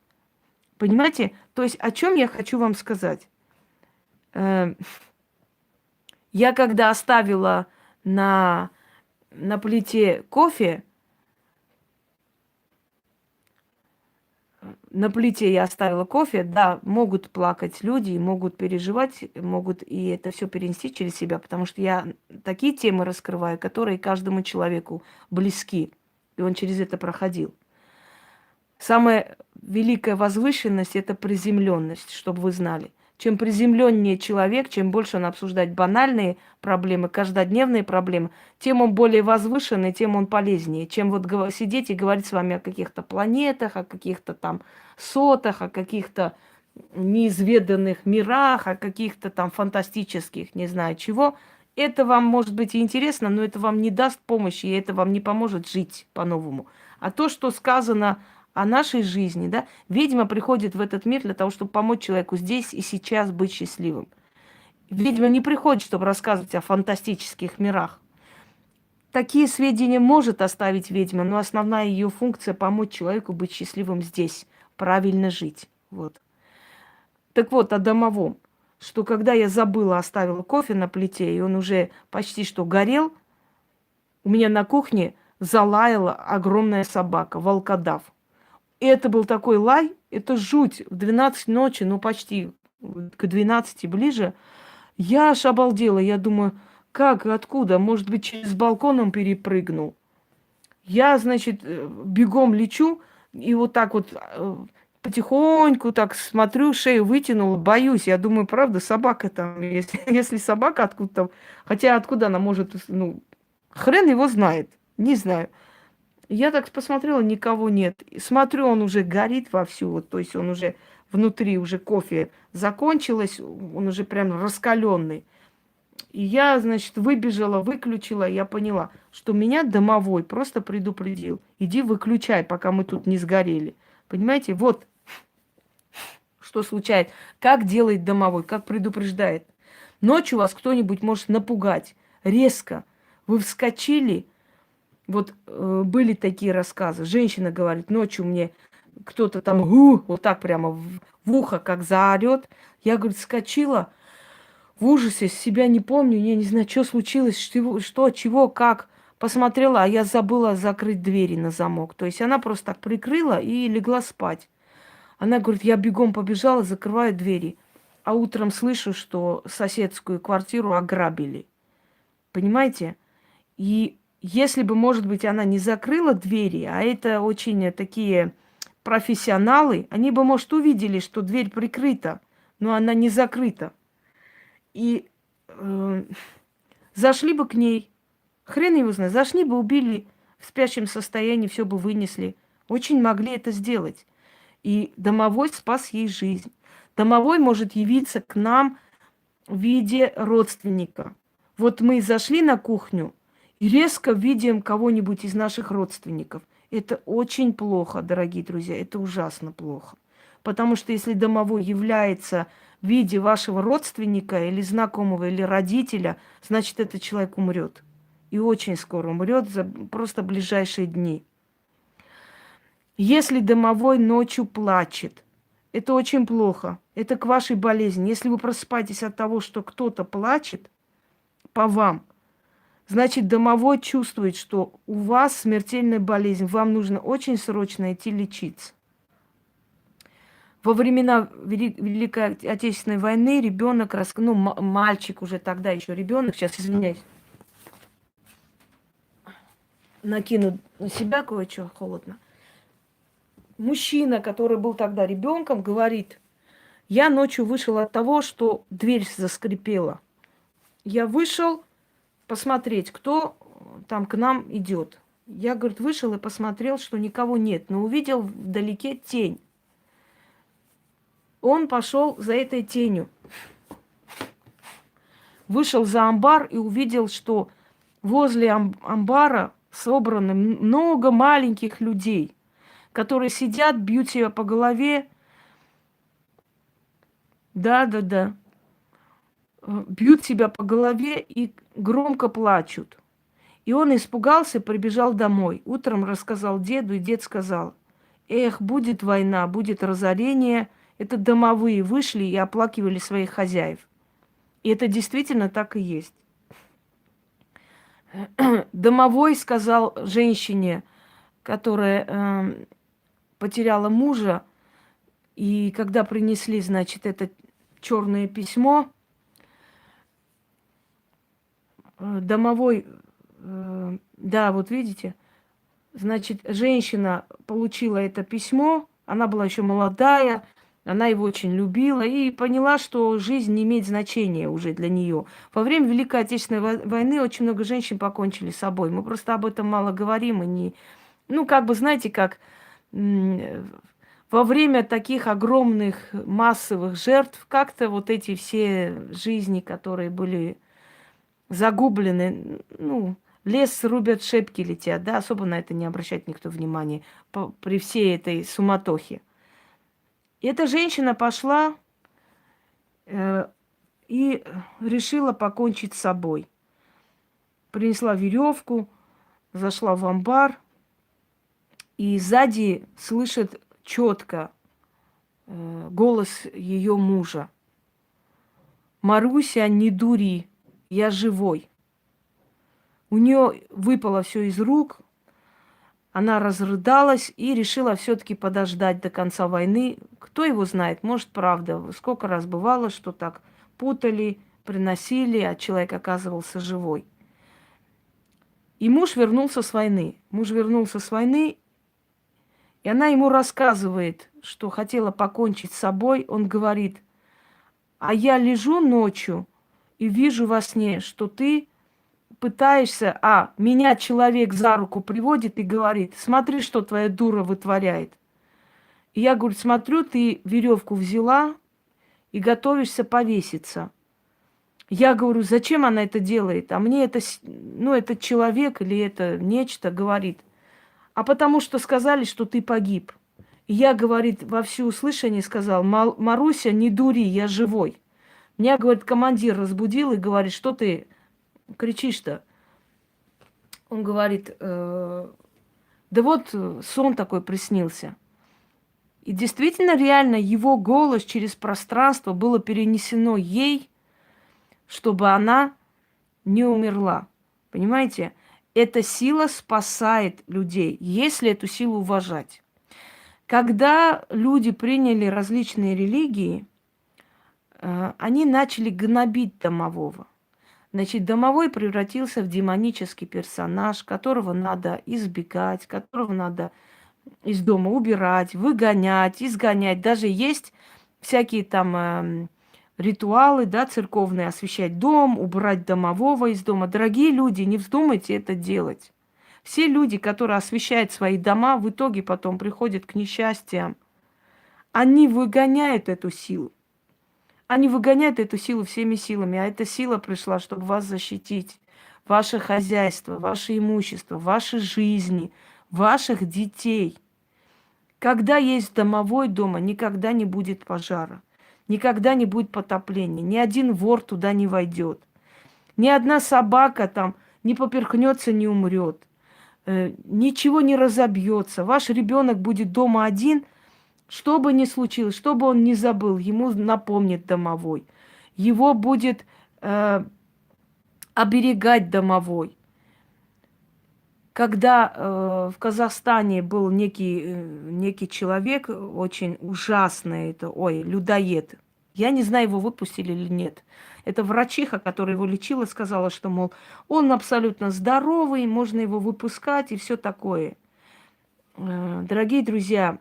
Понимаете? То есть о чем я хочу вам сказать? Я когда оставила на плите кофе, на плите я оставила кофе, да, могут плакать люди, могут переживать, могут и это все перенести через себя, потому что я такие темы раскрываю, которые каждому человеку близки, и он через это проходил. Самая великая возвышенность – это приземленность, чтобы вы знали. Чем приземленнее человек, чем больше он обсуждает банальные проблемы, каждодневные проблемы, тем он более возвышенный, тем он полезнее. Чем вот сидеть и говорить с вами о каких-то планетах, о каких-то там сотах, о каких-то неизведанных мирах, о каких-то там фантастических, не знаю чего. Это вам может быть и интересно, но это вам не даст помощи, и это вам не поможет жить по-новому. А то, что сказано о нашей жизни, да, ведьма приходит в этот мир для того, чтобы помочь человеку здесь и сейчас быть счастливым. Ведьма не приходит, чтобы рассказывать о фантастических мирах. Такие сведения может оставить ведьма, но основная ее функция – помочь человеку быть счастливым здесь, правильно жить. Вот. Так вот, о домовом. Что когда я забыла, оставила кофе на плите, и он уже почти что горел, у меня на кухне залаяла огромная собака, волкодав. И это был такой лай, это жуть. В 12 ночи, ну почти к 12 ближе, я аж обалдела. Я думаю, как, откуда? Может быть, через балкон он перепрыгнул. Я, значит, бегом лечу и вот так вот потихоньку так смотрю, шею вытянула, боюсь. Я думаю, правда, собака там, если собака откуда-то... Хотя откуда она может, ну, хрен его знает, не знаю. Я так посмотрела, никого нет. Смотрю, он уже горит вовсю, вот, то есть он уже внутри, уже кофе закончилось, он уже прям раскаленный. И я, значит, выбежала, выключила, я поняла, что меня домовой просто предупредил. Иди выключай, пока мы тут не сгорели. Понимаете, вот что случается. Как делает домовой, как предупреждает. Ночью вас кто-нибудь может напугать резко. Вы вскочили. Вот были такие рассказы. Женщина говорит, ночью мне кто-то там вот так прямо в ухо как заорет. Я, говорит, вскочила в ужасе, себя не помню, я не знаю, что случилось, что, чего, как. Посмотрела, а я забыла закрыть двери на замок. То есть она просто так прикрыла и легла спать. Она говорит, я бегом побежала, закрываю двери. А утром слышу, что соседскую квартиру ограбили. Понимаете? И если бы, может быть, она не закрыла двери, а это очень такие профессионалы, они бы, может, увидели, что дверь прикрыта, но она не закрыта. И зашли бы к ней, хрен его знает, зашли бы, убили в спящем состоянии, все бы вынесли. Очень могли это сделать. И домовой спас ей жизнь. Домовой может явиться к нам в виде родственника. Вот мы зашли на кухню, и резко видим кого-нибудь из наших родственников. Это очень плохо, дорогие друзья, это ужасно плохо. Потому что если домовой является в виде вашего родственника или знакомого, или родителя, значит, этот человек умрет. И очень скоро умрет за просто ближайшие дни. Если домовой ночью плачет, это очень плохо. Это к вашей болезни. Если вы просыпаетесь от того, что кто-то плачет по вам, значит, домовой чувствует, что у вас смертельная болезнь, вам нужно очень срочно идти лечиться. Во времена Великой Отечественной войны ребенок, мальчик уже тогда еще ребенок, сейчас извиняюсь, накину на себя кое-что, холодно. Мужчина, который был тогда ребенком, говорит, я ночью вышел от того, что дверь заскрипела. Я вышел посмотреть, кто там к нам идет. Я, говорит, вышел и посмотрел, что никого нет, но увидел вдалеке тень. Он пошел за этой тенью. Вышел за амбар и увидел, что возле амбара собрано много маленьких людей, которые сидят, бьют себя по голове. Да. бьют себя по голове и громко плачут. И он испугался, прибежал домой. Утром рассказал деду, и дед сказал: эх, будет война, будет разорение. Это домовые вышли и оплакивали своих хозяев. И это действительно так и есть. Домовой сказал женщине, которая потеряла мужа, и когда принесли, значит, это черное письмо, домовой, да, вот видите, значит, женщина получила это письмо, она была еще молодая, она его очень любила и поняла, что жизнь не имеет значения уже для нее. Во время Великой Отечественной войны очень много женщин покончили с собой. Мы просто об этом мало говорим и не... Ну, как бы, знаете, как во время таких огромных массовых жертв как-то вот эти все жизни, которые были загублены, ну, лес рубят, шепки летят, да, особо на это не обращает никто внимания при всей этой суматохе. И эта женщина пошла и решила покончить с собой. Принесла веревку, зашла в амбар, и сзади слышит четко голос ее мужа. «Маруся, не дури, я живой». У нее выпало все из рук, она разрыдалась и решила все-таки подождать до конца войны. Кто его знает, может, правда. Сколько раз бывало, что так путали, приносили, а человек оказывался живой. И муж вернулся с войны. Муж вернулся с войны, и она ему рассказывает, что хотела покончить с собой. Он говорит: а я лежу ночью и вижу во сне, что ты пытаешься, меня человек за руку приводит и говорит: смотри, что твоя дура вытворяет. И я, говорю, смотрю, ты веревку взяла и готовишься повеситься. Я говорю: зачем она это делает? А мне это, этот человек или это нечто говорит: а потому что сказали, что ты погиб. И я, говорит, во всеуслышание сказал: Маруся, не дури, я живой. Меня, говорит, командир разбудил и говорит: что ты кричишь-то? Он говорит: да вот сон такой приснился. И действительно, реально, его голос через пространство было перенесено ей, чтобы она не умерла. Понимаете? Эта сила спасает людей, если эту силу уважать. Когда люди приняли различные религии, они начали гнобить домового. Значит, домовой превратился в демонический персонаж, которого надо избегать, которого надо из дома убирать, выгонять, изгонять. Даже есть всякие там ритуалы, да, церковные: освещать дом, убрать домового из дома. Дорогие люди, не вздумайте это делать. Все люди, которые освещают свои дома, в итоге потом приходят к несчастьям. Они выгоняют эту силу. Они выгоняют эту силу всеми силами, а эта сила пришла, чтобы вас защитить. Ваше хозяйство, ваше имущество, ваши жизни, ваших детей. Когда есть домовой дома, никогда не будет пожара, никогда не будет потопления, ни один вор туда не войдет, ни одна собака там не поперхнется, не умрет, ничего не разобьется. Ваш ребенок будет дома один. Что бы ни случилось, что бы он ни забыл, ему напомнит домовой. Его будет оберегать домовой. Когда в Казахстане был некий человек, очень ужасный, людоед. Я не знаю, его выпустили или нет. Это врачиха, которая его лечила, сказала, что, мол, он абсолютно здоровый, можно его выпускать и все такое. Дорогие друзья,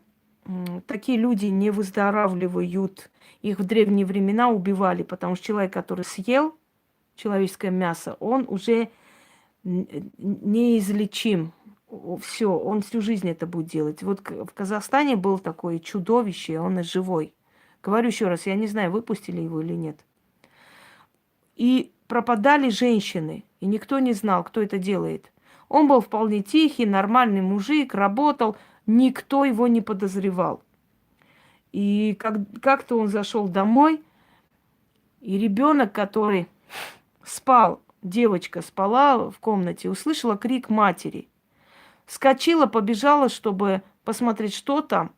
такие люди не выздоравливают. Их в древние времена убивали, потому что человек, который съел человеческое мясо, он уже неизлечим. Все, он всю жизнь это будет делать. Вот в Казахстане был такое чудовище, он и живой. Говорю еще раз, я не знаю, выпустили его или нет. И пропадали женщины, и никто не знал, кто это делает. Он был вполне тихий, нормальный мужик, работал, никто его не подозревал. И как-то он зашел домой, И ребенок, который спал, девочка спала в комнате, услышала крик матери. Вскочила, побежала, чтобы посмотреть, что там.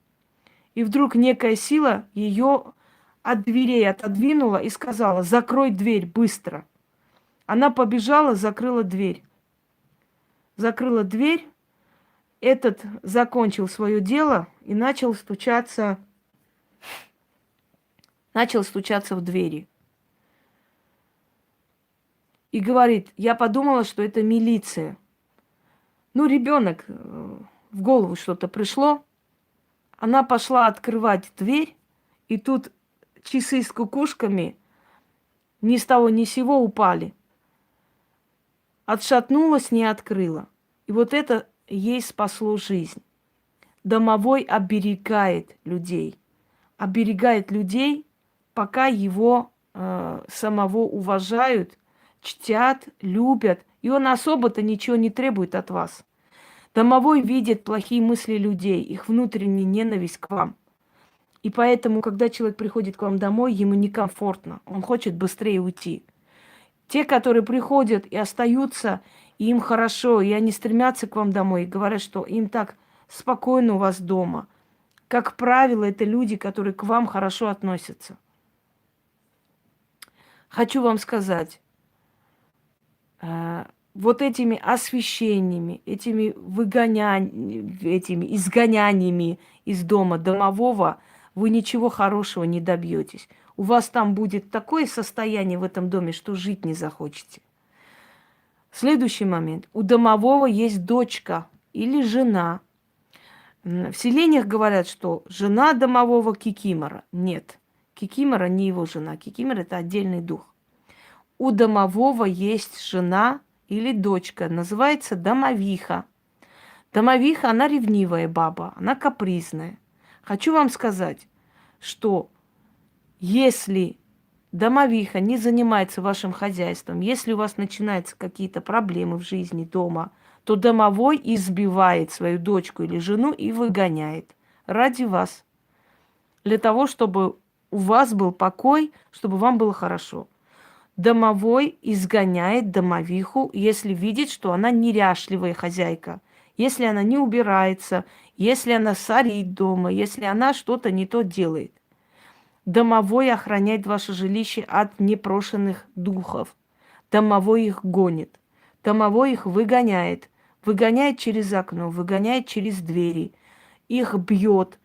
И вдруг некая сила ее от дверей отодвинула и сказала: закрой дверь быстро. Она побежала, закрыла дверь. Закрыла дверь. Этот закончил свое дело и начал стучаться в двери. И говорит: я подумала, что это милиция. Ну, ребенок, в голову что-то пришло. Она пошла открывать дверь, и тут часы с кукушками ни с того ни с сего упали. Отшатнулась, не открыла. И вот это ей спасло жизнь. Домовой оберегает людей. Оберегает людей, пока его самого уважают, чтят, любят. И он особо-то ничего не требует от вас. Домовой видит плохие мысли людей, их внутреннюю ненависть к вам. И поэтому, когда человек приходит к вам домой, ему некомфортно. Он хочет быстрее уйти. Те, которые приходят и остаются, и им хорошо, и они стремятся к вам домой, и говорят, что им так спокойно у вас дома. Как правило, это люди, которые к вам хорошо относятся. Хочу вам сказать, вот этими освещениями, этими изгоняниями из дома домового вы ничего хорошего не добьетесь. У вас там будет такое состояние в этом доме, что жить не захочете. Следующий момент. У домового есть дочка или жена. В селениях говорят, что жена домового кикимора. Нет, кикимора не его жена. Кикимор – это отдельный дух. У домового есть жена или дочка, называется домовиха. Домовиха, она ревнивая баба, она капризная. Хочу вам сказать, что если домовиха не занимается вашим хозяйством, если у вас начинаются какие-то проблемы в жизни дома, то домовой избивает свою дочку или жену и выгоняет ради вас. Для того, чтобы у вас был покой, чтобы вам было хорошо. Домовой изгоняет домовиху, если видит, что она неряшливая хозяйка, если она не убирается, если она сорит дома, если она что-то не то делает. Домовой охраняет ваше жилище от непрошенных духов. Домовой их гонит. Домовой их выгоняет. Выгоняет через окно, выгоняет через двери. Их бьет.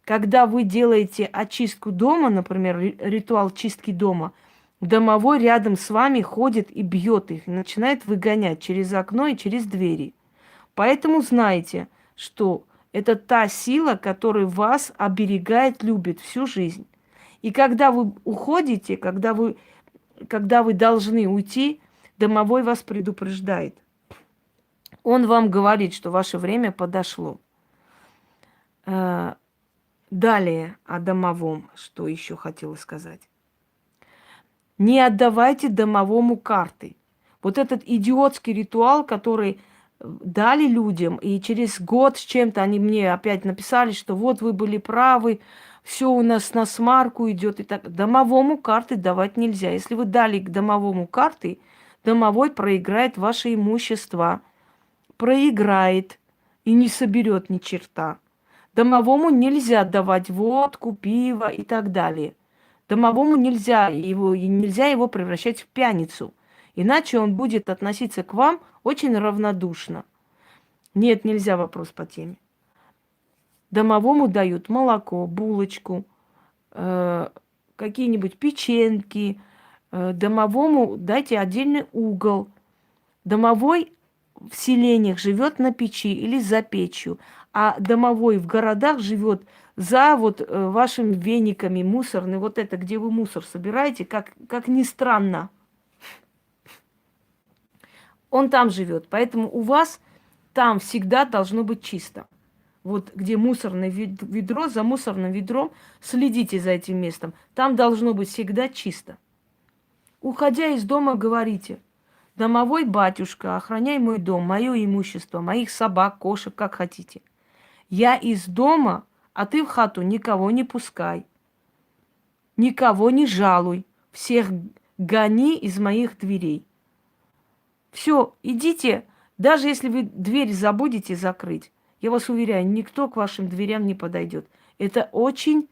Когда вы делаете очистку дома, например, ритуал чистки дома, домовой рядом с вами ходит и бьет их, и начинает выгонять через окно и через двери. Поэтому знайте, что это та сила, которая вас оберегает, любит всю жизнь. И когда вы уходите, когда вы должны уйти, домовой вас предупреждает. Он вам говорит, что ваше время подошло. Далее о домовом, что еще хотела сказать. Не отдавайте домовому карты. Вот этот идиотский ритуал, который дали людям, и через год с чем-то они мне опять написали, что вот вы были правы, все у нас на смарку идет и так. Домовому карты давать нельзя. Если вы дали к домовому карты, домовой проиграет ваше имущество, проиграет и не соберет ни черта. Домовому нельзя давать водку, пиво и так далее. Домовому нельзя его превращать в пьяницу. Иначе он будет относиться к вам очень равнодушно. Нет, нельзя, вопрос по теме. Домовому дают молоко, булочку, какие-нибудь печеньки. Домовому дайте отдельный угол. Домовой в селениях живет на печи или за печью, а домовой в городах живет за вот вашими вениками мусорными, вот это, где вы мусор собираете, как ни странно. Он там живет, поэтому у вас там всегда должно быть чисто. Вот где мусорное ведро, за мусорным ведром следите за этим местом. Там должно быть всегда чисто. Уходя из дома, говорите: домовой батюшка, охраняй мой дом, мое имущество, моих собак, кошек, как хотите. Я из дома, а ты в хату никого не пускай. Никого не жалуй. всех гони из моих дверей. Все, идите, даже если вы дверь забудете закрыть, я вас уверяю, никто к вашим дверям не подойдет. Это очень,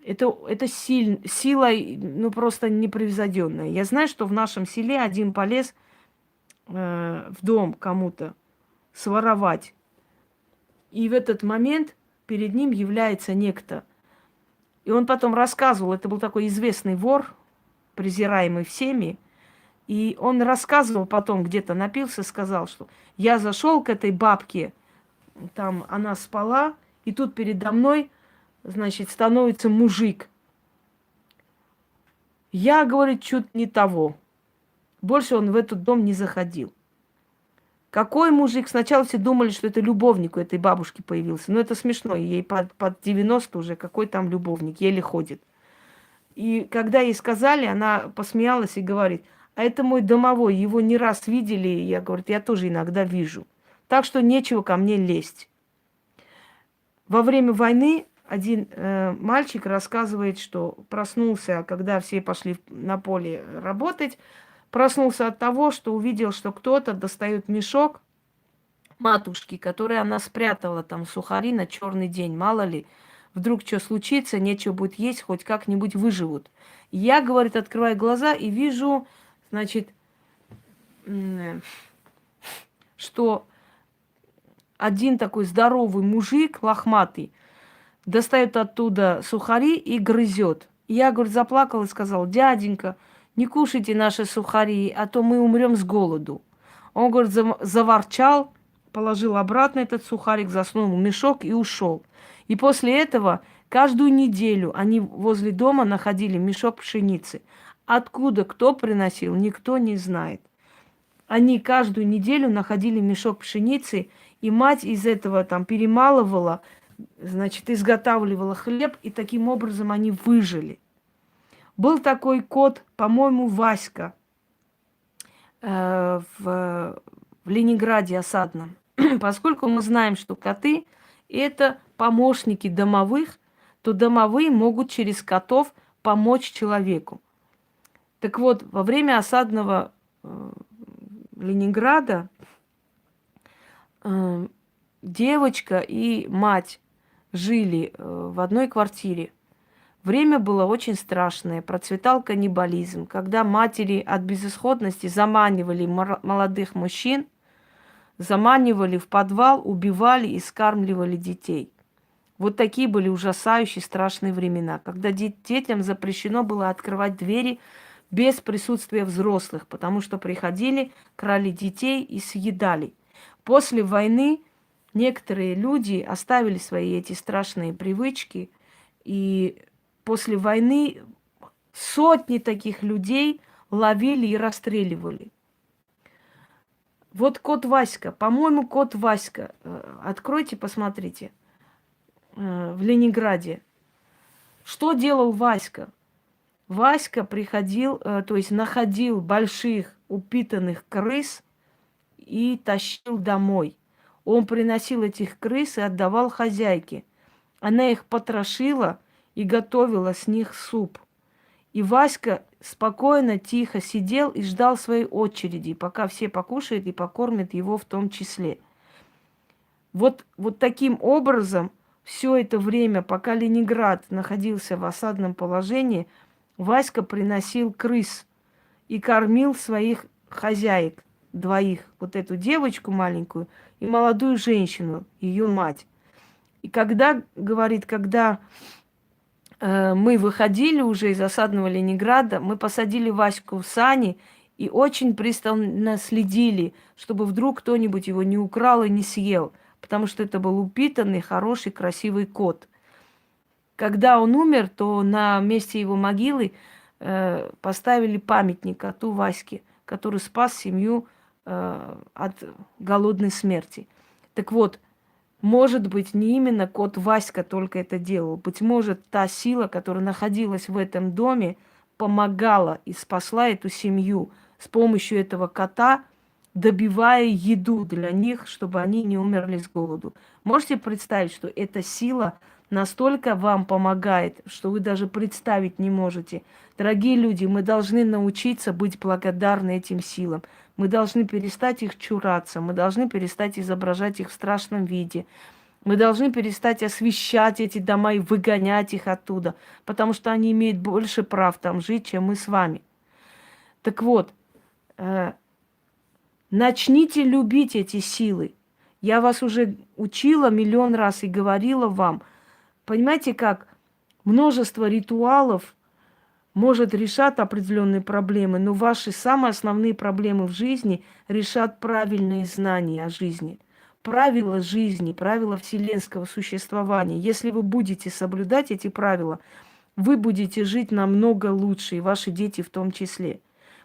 это сила, ну просто непревзойденная. Я знаю, что в нашем селе один полез в дом кому-то своровать. И в этот момент перед ним является некто. И он потом рассказывал, это был такой известный вор, презираемый всеми. И он рассказывал потом, где-то напился, сказал, что я зашел к этой бабке, там она спала, и тут передо мной, значит, становится мужик. Я, говорит, чуть не того. Больше он в этот дом не заходил. Какой мужик? Сначала все думали, что это любовник у этой бабушки появился. Но это смешно, ей под 90 уже, какой там любовник, еле ходит. И когда ей сказали, она посмеялась и говорит, а это мой домовой, его не раз видели, я, говорит, я тоже иногда вижу. Так что нечего ко мне лезть. Во время войны один мальчик рассказывает, что проснулся, когда все пошли на поле работать, проснулся от того, что увидел, что кто-то достает мешок матушки, который она спрятала там сухари на черный день, мало ли, вдруг что случится, нечего будет есть, хоть как-нибудь выживут. Я, говорит, открываю глаза и вижу, значит, что один такой здоровый мужик, лохматый, достает оттуда сухари и грызет. Я, говорит, заплакала и сказала, дяденька, не кушайте наши сухари, а то мы умрем с голоду. Он, говорит, заворчал, положил обратно этот сухарик, засунул в мешок и ушел. И после этого каждую неделю они возле дома находили мешок пшеницы. Откуда кто приносил, никто не знает. Они каждую неделю находили мешок пшеницы, и мать из этого там перемалывала, значит, изготавливала хлеб, и таким образом они выжили. Был такой кот, по-моему, Васька в Ленинграде осадном. Поскольку мы знаем, что коты – это помощники домовых, то домовые могут через котов помочь человеку. Так вот, во время осадного Ленинграда девочка и мать жили в одной квартире. Время было очень страшное, процветал каннибализм, когда матери от безысходности заманивали молодых мужчин, заманивали в подвал, убивали и скармливали детей. Вот такие были ужасающие, страшные времена, когда детям запрещено было открывать двери без присутствия взрослых, потому что приходили, крали детей и съедали. После войны некоторые люди оставили свои эти страшные привычки, и после войны сотни таких людей ловили и расстреливали. Вот кот Васька, по-моему, кот Васька. Откройте, посмотрите. В Ленинграде. Что делал Васька? Васька приходил, то есть находил больших упитанных крыс и тащил домой. Он приносил этих крыс и отдавал хозяйке. Она их потрошила и готовила с них суп. И Васька спокойно, тихо сидел и ждал своей очереди, пока все покушают и покормят его в том числе. Вот таким образом все это время, пока Ленинград находился в осадном положении, Васька приносил крыс и кормил своих хозяек, двоих, вот эту девочку маленькую и молодую женщину, ее мать. И когда, говорит, когда мы выходили уже из осадного Ленинграда, мы посадили Ваську в сани и очень пристально следили, чтобы вдруг кто-нибудь его не украл и не съел, потому что это был упитанный, хороший, красивый кот. Когда он умер, то на месте его могилы поставили памятник коту Ваське, который спас семью от голодной смерти. Так вот, может быть, не именно кот Васька только это делал. Быть может, та сила, которая находилась в этом доме, помогала и спасла эту семью с помощью этого кота, добивая еду для них, чтобы они не умерли с голоду. Можете представить, что эта сила настолько вам помогает, что вы даже представить не можете. Дорогие люди, мы должны научиться быть благодарны этим силам. Мы должны перестать их чураться, мы должны перестать изображать их в страшном виде. Мы должны перестать освещать эти дома и выгонять их оттуда, потому что они имеют больше прав там жить, чем мы с вами. Так вот, начните любить эти силы. Я вас уже учила миллион раз и говорила вам. Понимаете как? Множество ритуалов может решать определенные проблемы, но ваши самые основные проблемы в жизни решат правильные знания о жизни. Правила жизни, правила вселенского существования. Если вы будете соблюдать эти правила, вы будете жить намного лучше, и ваши дети в том числе.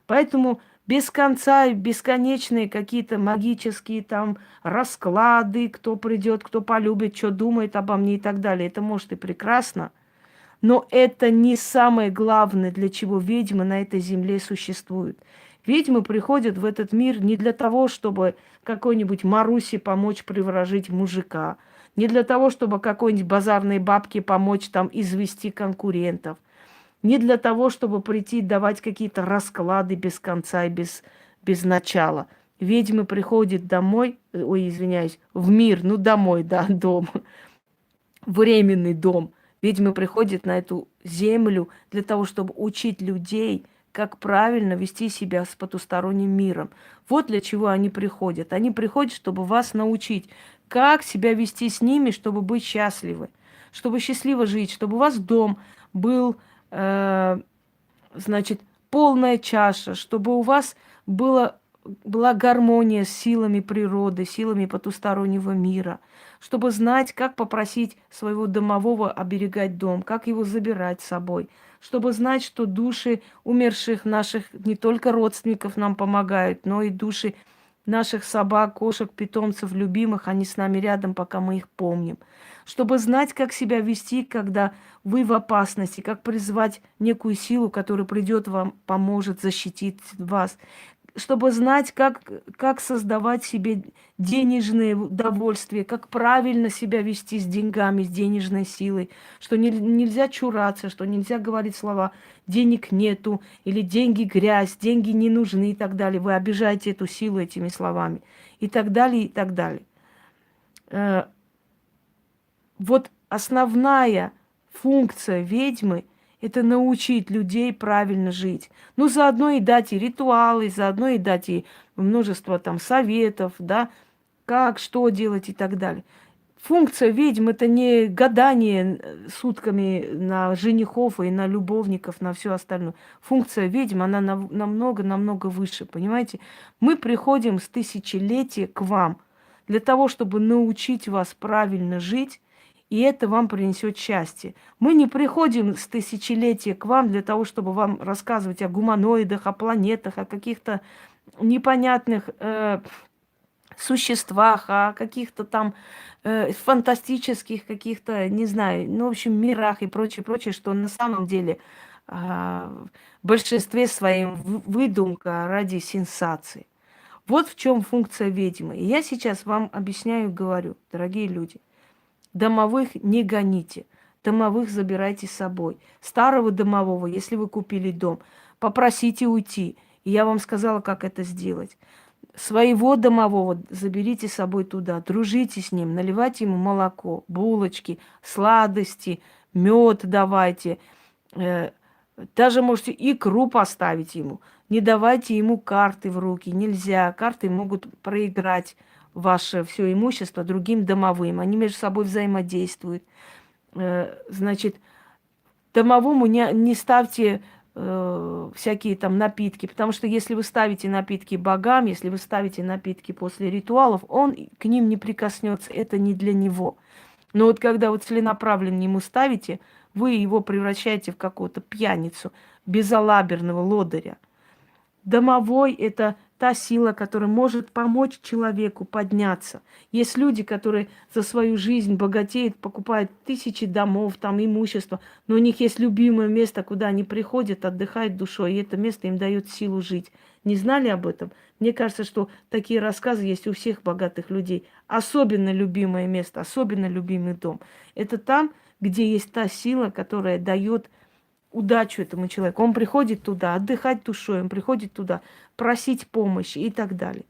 Поэтому без конца, бесконечные какие-то магические там расклады, кто придет, кто полюбит, что думает обо мне и так далее. Это может и прекрасно, но это не самое главное, для чего ведьмы на этой земле существуют. Ведьмы приходят в этот мир не для того, чтобы какой-нибудь Марусе помочь приворожить мужика, не для того, чтобы какой-нибудь базарной бабке помочь там извести конкурентов, не для того, чтобы прийти давать какие-то расклады без конца и без начала. Ведьмы приходят домой, ой, извиняюсь, в мир, ну домой, да, дом, временный дом. Ведьмы приходят на эту землю для того, чтобы учить людей, как правильно вести себя с потусторонним миром. Вот для чего они приходят. Они приходят, чтобы вас научить, как себя вести с ними, чтобы быть счастливы, чтобы счастливо жить, чтобы у вас дом был, значит, полная чаша, чтобы у вас была гармония с силами природы, силами потустороннего мира, чтобы знать, как попросить своего домового оберегать дом, как его забирать с собой, чтобы знать, что души умерших наших не только родственников нам помогают, но и души наших собак, кошек, питомцев, любимых, они с нами рядом, пока мы их помним. Чтобы знать, как себя вести, когда вы в опасности, как призвать некую силу, которая придет вам, поможет защитить вас, чтобы знать, как создавать себе денежное удовольствие, как правильно себя вести с деньгами, с денежной силой, что нельзя чураться, что нельзя говорить слова «денег нету» или «деньги грязь», «деньги не нужны» и так далее. Вы обижаете эту силу этими словами и так далее, и так далее. Вот основная функция ведьмы – это научить людей правильно жить. Ну, заодно и дать и ритуалы, заодно и дать и множество там советов, да, как, что делать и так далее. Функция ведьм – это не гадание сутками на женихов и на любовников, на все остальное. Функция ведьм, она намного выше, понимаете? Мы приходим с тысячелетия к вам для того, чтобы научить вас правильно жить, и это вам принесет счастье. Мы не приходим с тысячелетия к вам для того, чтобы вам рассказывать о гуманоидах, о планетах, о каких-то непонятных существах, о каких-то там фантастических каких-то, не знаю, ну, в общем, мирах и прочее, что на самом деле в большинстве своем выдумка ради сенсации. Вот в чем функция ведьмы. И я сейчас вам объясняю и говорю, дорогие люди. Домовых не гоните, домовых забирайте с собой. Старого домового, если вы купили дом, попросите уйти. И я вам сказала, как это сделать. Своего домового заберите с собой туда, дружите с ним, наливайте ему молоко, булочки, сладости, мед давайте. Даже можете икру поставить ему. Не давайте ему карты в руки, нельзя. Карты могут проиграть ваше все имущество другим домовым. Они между собой взаимодействуют. Значит, домовому не ставьте всякие там напитки, потому что если вы ставите напитки богам, если вы ставите напитки после ритуалов, он к ним не прикоснется, это не для него. Но вот когда вы целенаправленно ему ставите, вы его превращаете в какого-то пьяницу, безалаберного лодыря. Домовой – это та сила, которая может помочь человеку подняться. Есть люди, которые за свою жизнь богатеют, покупают тысячи домов, там имущество, но у них есть любимое место, куда они приходят, отдыхают душой, и это место им дает силу жить. Не знали об этом? Мне кажется, что такие рассказы есть у всех богатых людей. Особенно любимое место, особенно любимый дом. Это там, где есть та сила, которая дает удачу этому человеку. Он приходит туда отдыхать душой, он приходит туда просить помощи и так далее.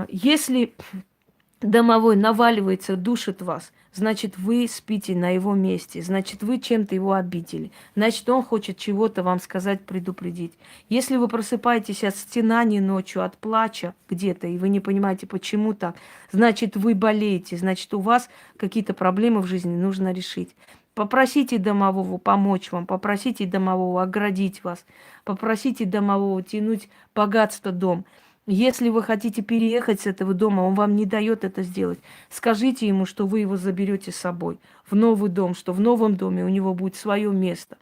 Если домовой наваливается, душит вас, значит, вы спите на его месте, значит, вы чем-то его обидели, значит, он хочет чего-то вам сказать, предупредить. Если вы просыпаетесь от стенаний ночью, от плача где-то, и вы не понимаете, почему так, значит, вы болеете, значит, у вас какие-то проблемы в жизни нужно решить. Попросите домового помочь вам, попросите домового оградить вас, попросите домового тянуть богатство дом. Если вы хотите переехать с этого дома, он вам не дает это сделать. Скажите ему, что вы его заберете с собой в новый дом, что в новом доме у него будет свое место.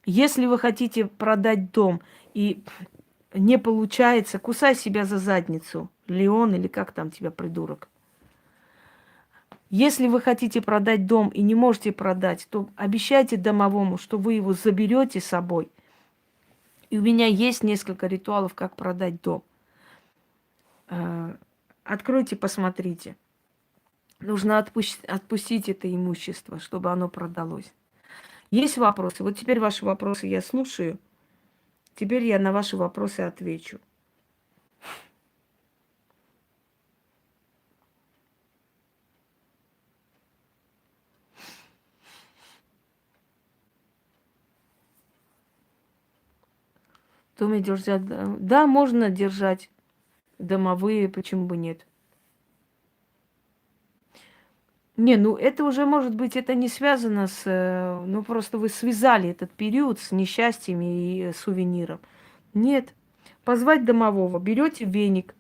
Если вы хотите продать дом и не получается, кусай себя за задницу, Леон или как там тебя, придурок. Если вы хотите продать дом и не можете продать, то обещайте домовому, что вы его заберете с собой. И у меня есть несколько ритуалов, как продать дом. Откройте, посмотрите. Нужно отпустить это имущество, чтобы оно продалось. Есть вопросы? Вот теперь ваши вопросы я слушаю. Теперь я на ваши вопросы отвечу. В доме держать... Да, можно держать домовые, почему бы нет? Не, ну это уже, может быть, это не связано с... Ну, просто вы связали этот период с несчастьями и сувениром. Нет. Позвать домового. Берете веник,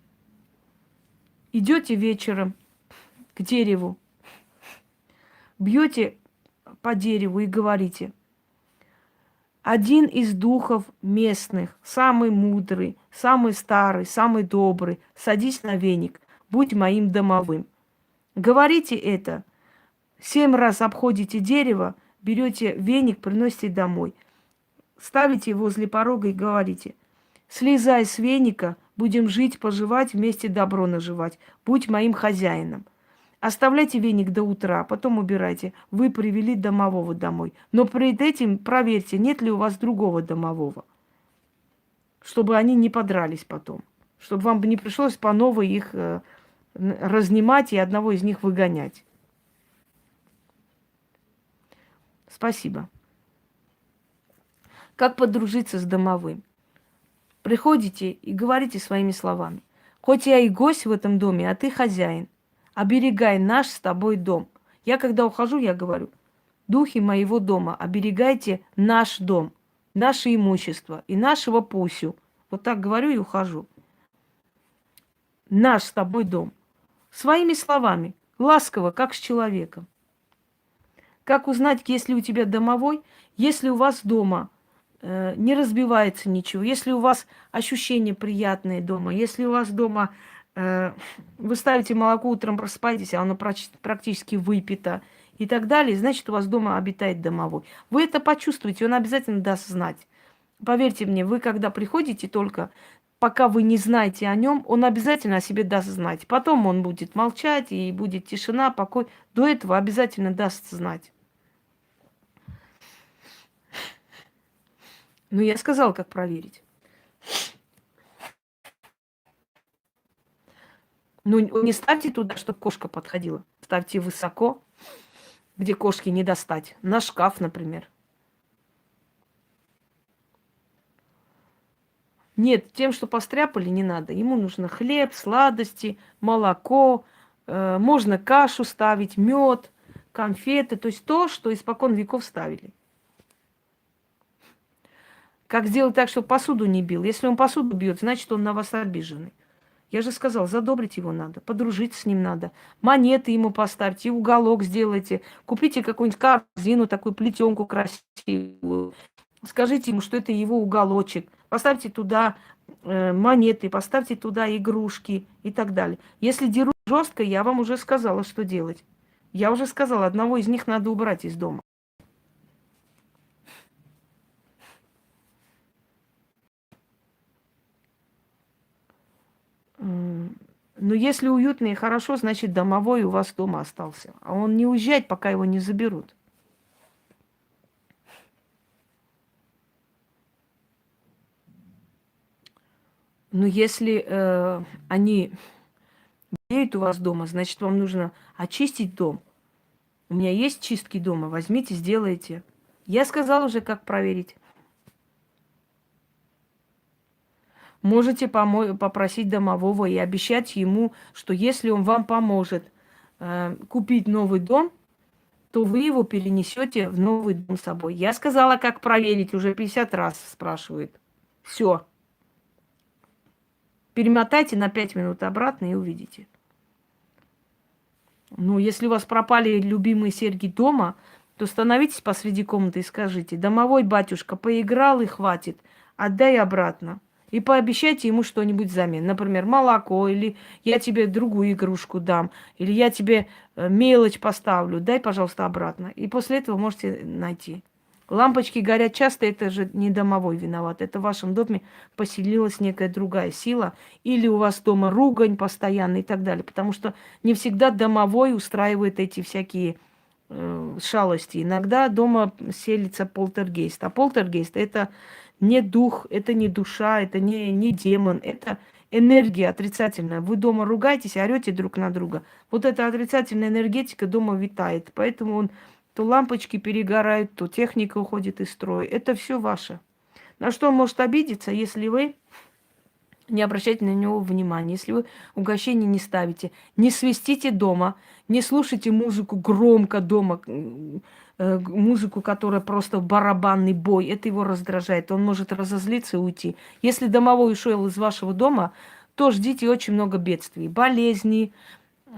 идете вечером к дереву, бьете по дереву и говорите: один из духов местных, самый мудрый, самый старый, самый добрый, садись на веник, будь моим домовым. Говорите это. 7 раз обходите дерево, берете веник, приносите домой. Ставите возле порога и говорите: слезай с веника, будем жить, поживать, вместе добро наживать. Будь моим хозяином. Оставляйте веник до утра, потом убирайте. Вы привели домового домой. Но перед этим проверьте, нет ли у вас другого домового. Чтобы они не подрались потом. Чтобы вам не пришлось по новой их разнимать и одного из них выгонять. Спасибо. Как подружиться с домовым? Приходите и говорите своими словами: хоть я и гость в этом доме, а ты хозяин. Оберегай наш с тобой дом. Я когда ухожу, я говорю: духи моего дома, оберегайте наш дом, наше имущество и нашего Пусю. Вот так говорю и ухожу. Наш с тобой дом. Своими словами, ласково, как с человеком. Как узнать, если у тебя домовой, если у вас дома не разбивается ничего, если у вас ощущения приятные дома, если у вас дома вы ставите молоко, утром просыпаетесь, а оно практически выпито и так далее, значит, у вас дома обитает домовой. Вы это почувствуете, он обязательно даст знать. Поверьте мне, вы когда приходите только, пока вы не знаете о нем, он обязательно о себе даст знать. Потом он будет молчать, и будет тишина, покой. До этого обязательно даст знать. Ну, я сказала, как проверить. Ну, не ставьте туда, чтобы кошка подходила. Ставьте высоко, где кошки не достать. На шкаф, например. Нет, тем, что постряпали, не надо. Ему нужно хлеб, сладости, молоко, можно кашу ставить, мед, конфеты. То есть то, что испокон веков ставили. Как сделать так, чтобы посуду не бил? Если он посуду бьет, значит, он на вас обиженный. Я же сказал, задобрить его надо, подружиться с ним надо. Монеты ему поставьте, уголок сделайте. Купите какую-нибудь корзину, такую плетенку красивую. Скажите ему, что это его уголочек. Поставьте туда монеты, поставьте туда игрушки и так далее. Если дерут жестко, я вам уже сказала, что делать. Я уже сказала, одного из них надо убрать из дома. Но если уютно и хорошо, значит, домовой у вас дома остался. А он не уезжает, пока его не заберут. Но если они болеют у вас дома, значит, вам нужно очистить дом. У меня есть чистки дома, возьмите, сделайте. Я сказала уже, как проверить. Можете попросить домового и обещать ему, что если он вам поможет купить новый дом, то вы его перенесете в новый дом с собой. Я сказала, как проверить, уже 50 раз спрашивают. Все. Перемотайте на 5 минут обратно и увидите. Ну, если у вас пропали любимые серьги дома, то становитесь посреди комнаты и скажите: домовой батюшка, поиграл и хватит, отдай обратно. И пообещайте ему что-нибудь взамен. Например, молоко, или я тебе другую игрушку дам, или я тебе мелочь поставлю, дай, пожалуйста, обратно. И после этого можете найти. Лампочки горят часто, это же не домовой виноват. Это в вашем доме поселилась некая другая сила. Или у вас дома ругань постоянно и так далее. Потому что не всегда домовой устраивает эти всякие шалости. Иногда дома селится полтергейст. А полтергейст — это не дух, это не душа, это не демон, это энергия отрицательная. Вы дома ругаетесь, орете друг на друга. Вот эта отрицательная энергетика дома витает. Поэтому он то лампочки перегорают, то техника уходит из строя. Это все ваше. На что он может обидеться, если вы не обращаете на него внимания, если вы угощение не ставите, не свистите дома, не слушайте музыку громко дома, музыку, которая просто барабанный бой. Это его раздражает. Он может разозлиться и уйти. Если домовой ушел из вашего дома, то ждите очень много бедствий, болезней.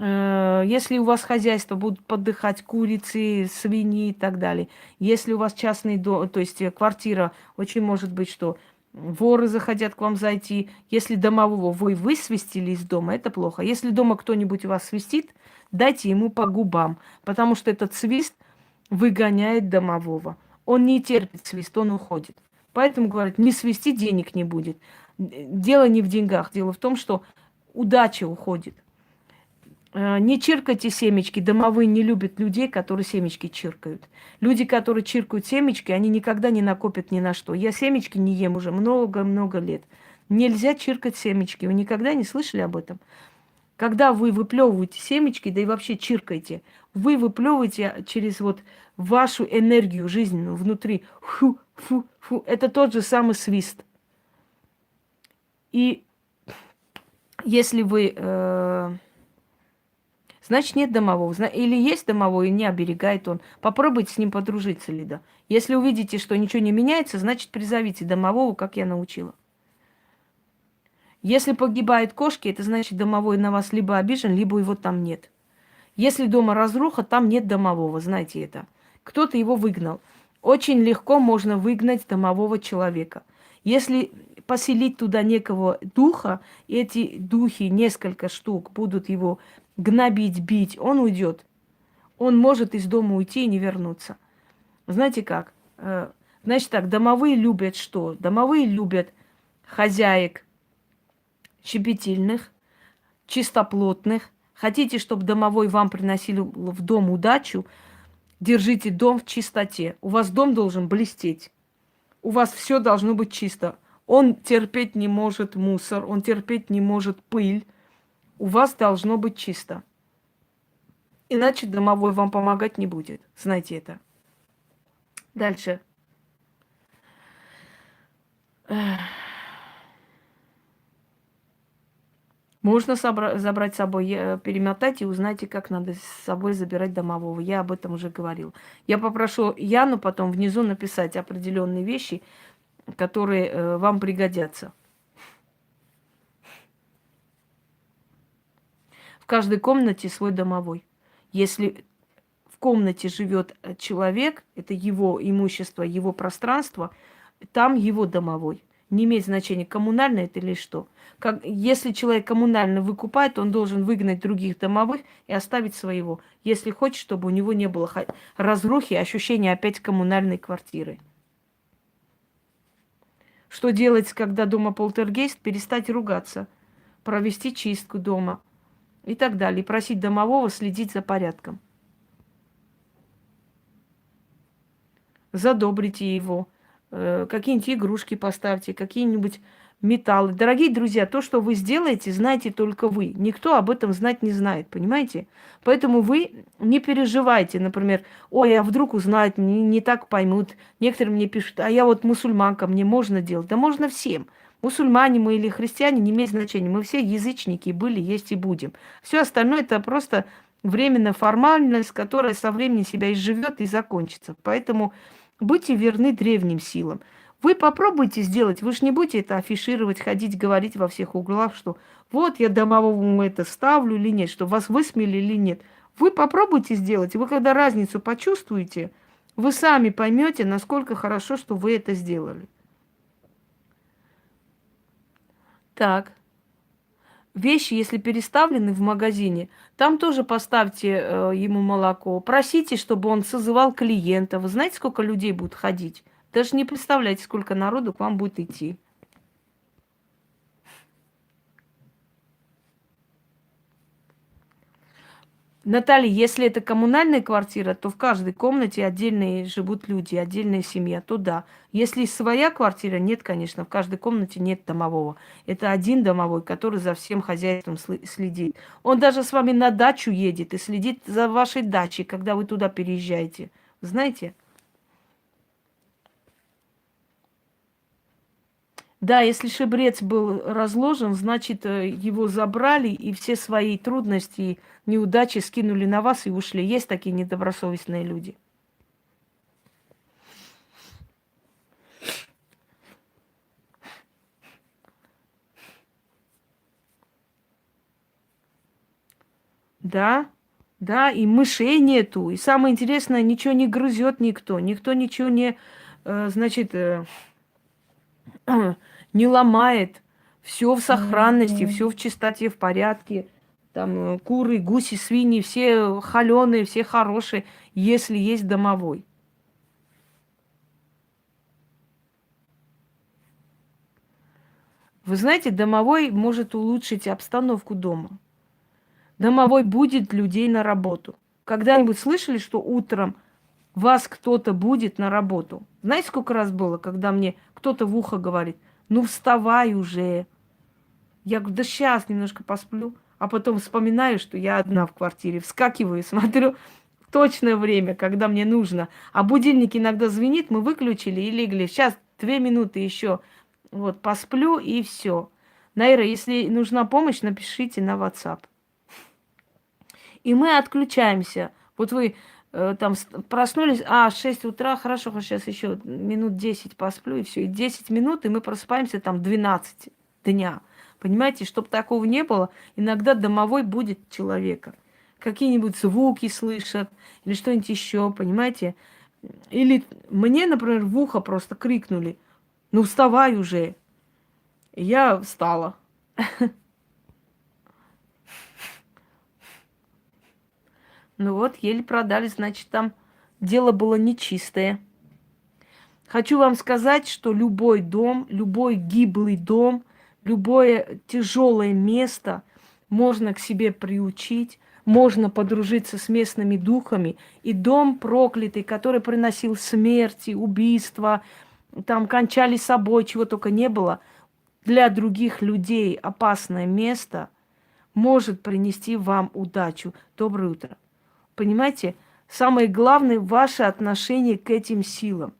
Если у вас хозяйство, будут подыхать курицы, свиньи и так далее. Если у вас частный дом, то есть квартира, очень может быть, что воры захотят к вам зайти. Если домового вы высвистили из дома, это плохо. Если дома кто-нибудь вас свистит, дайте ему по губам, потому что этот свист выгоняет домового. Он не терпит свист, он уходит. Поэтому, говорят, не свисти, денег не будет. Дело не в деньгах, дело в том, что удача уходит. Не чиркайте семечки. Домовые не любят людей, которые семечки чиркают. Люди, которые чиркают семечки, они никогда не накопят ни на что. Я семечки не ем уже много-много лет. Нельзя чиркать семечки. Вы никогда не слышали об этом? Когда вы выплевываете семечки, да и вообще чиркаете, вы выплевываете через вот вашу энергию жизненную внутри. Фу. Это тот же самый свист. И если вы... Значит, нет домового. Или есть домовой, и не оберегает он. Попробуйте с ним подружиться, Лида. Если увидите, что ничего не меняется, значит, призовите домового, как я научила. Если погибают кошки, это значит, домовой на вас либо обижен, либо его там нет. Если дома разруха, там нет домового, знаете это. Кто-то его выгнал. Очень легко можно выгнать домового человека. Если поселить туда некого духа, и эти духи, несколько штук, будут его гнобить, бить, он уйдет. Он может из дома уйти и не вернуться. Знаете как? Значит так, домовые любят что? Домовые любят хозяек щепетильных, чистоплотных. Хотите, чтобы домовой вам приносил в дом удачу, держите дом в чистоте. У вас дом должен блестеть. У вас все должно быть чисто. Он терпеть не может мусор, он терпеть не может пыль. У вас должно быть чисто. Иначе домовой вам помогать не будет. Знайте это. Дальше. Можно забрать с собой, перемотать и узнайте, как надо с собой забирать домового. Я об этом уже говорил. Я попрошу Яну потом внизу написать определенные вещи, которые вам пригодятся. В каждой комнате свой домовой. Если в комнате живет человек, это его имущество, его пространство, там его домовой. Не имеет значения, коммунальное это или что. Если человек коммунально выкупает, он должен выгнать других домовых и оставить своего. Если хочет, чтобы у него не было разрухи, ощущения опять коммунальной квартиры. Что делать, когда дома полтергейст? Перестать ругаться, провести чистку дома, и так далее. И просить домового следить за порядком. Задобрите его, какие-нибудь игрушки поставьте, какие-нибудь металлы. Дорогие друзья, то, что вы сделаете, знаете только вы. Никто об этом знать не знает, понимаете? Поэтому вы не переживайте, например, ой, а вдруг узнают, не так поймут. Некоторые мне пишут, а я вот мусульманка, мне можно делать? Да можно всем. Мусульмане мы или христиане не имеет значения. Мы все язычники были, есть и будем. Все остальное это просто временная формальность, которая со временем себя изживет и закончится. Поэтому будьте верны древним силам. Вы попробуйте сделать, вы же не будете это афишировать, ходить, говорить во всех углах, что вот я домовому это ставлю или нет, что вас высмеяли или нет. Вы попробуйте сделать, и вы когда разницу почувствуете, вы сами поймете, насколько хорошо, что вы это сделали. Так. Вещи, если переставлены в магазине, там тоже поставьте ему молоко. Просите, чтобы он созывал клиента. Вы знаете, сколько людей будет ходить? Даже не представляете, сколько народу к вам будет идти. Наталья, если это коммунальная квартира, то в каждой комнате отдельные живут люди, отдельная семья, то да. Если своя квартира, нет, конечно, в каждой комнате нет домового. Это один домовой, который за всем хозяйством следит. Он даже с вами на дачу едет и следит за вашей дачей, когда вы туда переезжаете. Знаете? Да, если шибрец был разложен, значит, его забрали и все свои трудности и неудачи скинули на вас и ушли. Есть такие недобросовестные люди. Да, да, и мышей нету. И самое интересное, ничего не грызет никто. Никто ничего не, значит, не ломает. Все в сохранности, все в чистоте, в порядке. Там куры, гуси, свиньи, все холеные, все хорошие, если есть домовой. Вы знаете, домовой может улучшить обстановку дома. Домовой будет людей на работу. Когда-нибудь слышали, что утром вас кто-то будет на работу? Знаете, сколько раз было, когда мне кто-то в ухо говорит, ну вставай уже. Я говорю, да сейчас немножко посплю. А потом вспоминаю, что я одна в квартире. Вскакиваю, смотрю точное время, когда мне нужно. А будильник иногда звенит, мы выключили и легли. Сейчас 2 минуты еще вот посплю и все. Найра, если нужна помощь, напишите на WhatsApp. И мы отключаемся. Вот вы там проснулись, 6 утра, хорошо, сейчас еще минут 10 посплю, и все. И 10 минут, и мы просыпаемся там 12 дня. Понимаете, чтобы такого не было, иногда домовой будет человека. Какие-нибудь звуки слышат, или что-нибудь еще, понимаете? Или мне, например, в ухо просто крикнули, ну вставай уже. И я встала. Ну вот, еле продали, значит, там дело было нечистое. Хочу вам сказать, что любой дом, любой гиблый дом, любое тяжелое место можно к себе приучить, можно подружиться с местными духами. И дом проклятый, который приносил смерти, убийства, там кончали собой, чего только не было, для других людей опасное место может принести вам удачу. Доброе утро. Понимаете, самое главное ваше отношение к этим силам.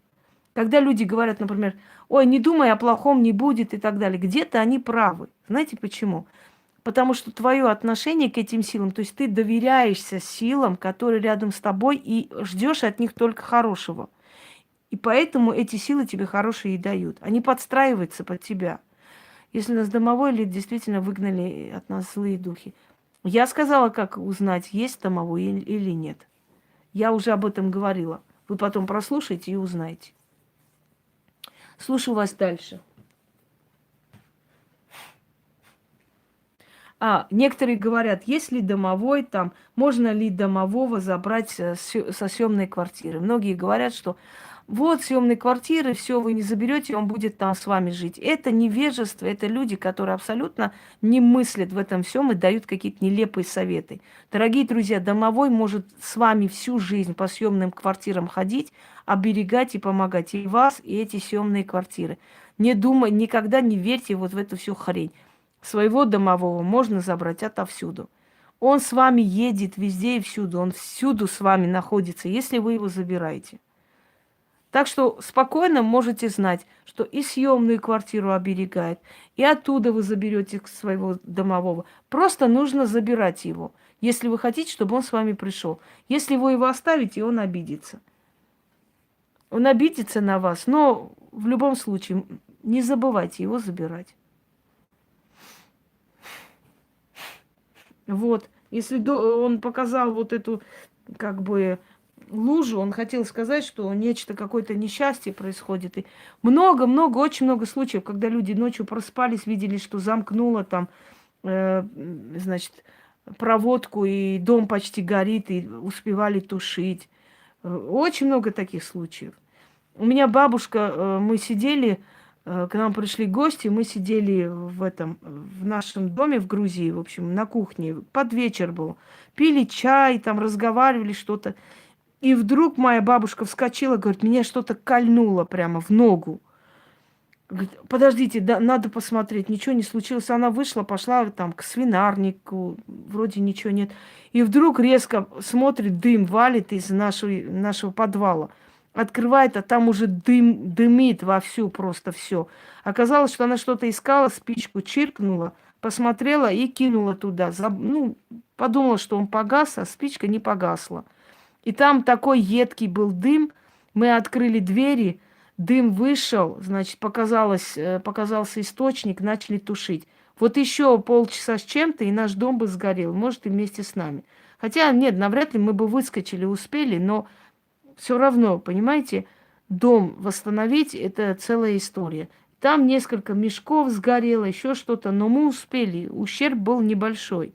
Когда люди говорят, например, ой, не думай, о плохом не будет и так далее, где-то они правы. Знаете почему? Потому что твое отношение к этим силам, то есть ты доверяешься силам, которые рядом с тобой, и ждешь от них только хорошего. И поэтому эти силы тебе хорошие и дают. Они подстраиваются под тебя. Если нас домовой или действительно выгнали от нас злые духи. Я сказала, как узнать, есть домовой или нет. Я уже об этом говорила. Вы потом прослушайте и узнаете. Слушаю вас дальше. Некоторые говорят, есть ли домовой там, можно ли домового забрать со съемной квартиры. Многие говорят, что вот съемные квартиры, все вы не заберете, он будет там с вами жить. Это невежество, это люди, которые абсолютно не мыслят в этом всем и дают какие-то нелепые советы. Дорогие друзья, домовой может с вами всю жизнь по съемным квартирам ходить, оберегать и помогать и вас, и эти съемные квартиры. Не думай, никогда не верьте вот в эту всю хрень. Своего домового можно забрать отовсюду. Он с вами едет везде и всюду, он всюду с вами находится, если вы его забираете. Так что спокойно можете знать, что и съемную квартиру оберегает, и оттуда вы заберете своего домового. Просто нужно забирать его, если вы хотите, чтобы он с вами пришел. Если вы его оставите, он обидится. Он обидится на вас, но в любом случае не забывайте его забирать. Вот. Если он показал вот эту, как бы, лужу, он хотел сказать, что нечто, какое-то несчастье происходит. И много-много, очень много случаев, когда люди ночью проспались, видели, что замкнуло там, значит, проводку, и дом почти горит, и успевали тушить. Очень много таких случаев. У меня бабушка, мы сидели, к нам пришли гости, мы сидели в нашем доме в Грузии, в общем, на кухне, под вечер был. Пили чай, там разговаривали что-то. И вдруг моя бабушка вскочила, говорит, меня что-то кольнуло прямо в ногу. Говорит, подождите, да, надо посмотреть, ничего не случилось. Она вышла, пошла там к свинарнику, вроде ничего нет. И вдруг резко смотрит, дым валит из нашего подвала. Открывает, а там уже дымит вовсю просто все. Оказалось, что она что-то искала, спичку чиркнула, посмотрела и кинула туда. Подумала, что он погас, а спичка не погасла. И там такой едкий был дым. Мы открыли двери, дым вышел, значит, показался источник, начали тушить. Вот еще полчаса с чем-то, и наш дом бы сгорел, может, и вместе с нами. Хотя, нет, навряд ли мы бы выскочили, успели, но все равно, понимаете, дом восстановить – это целая история. Там несколько мешков сгорело, еще что-то, но мы успели, ущерб был небольшой.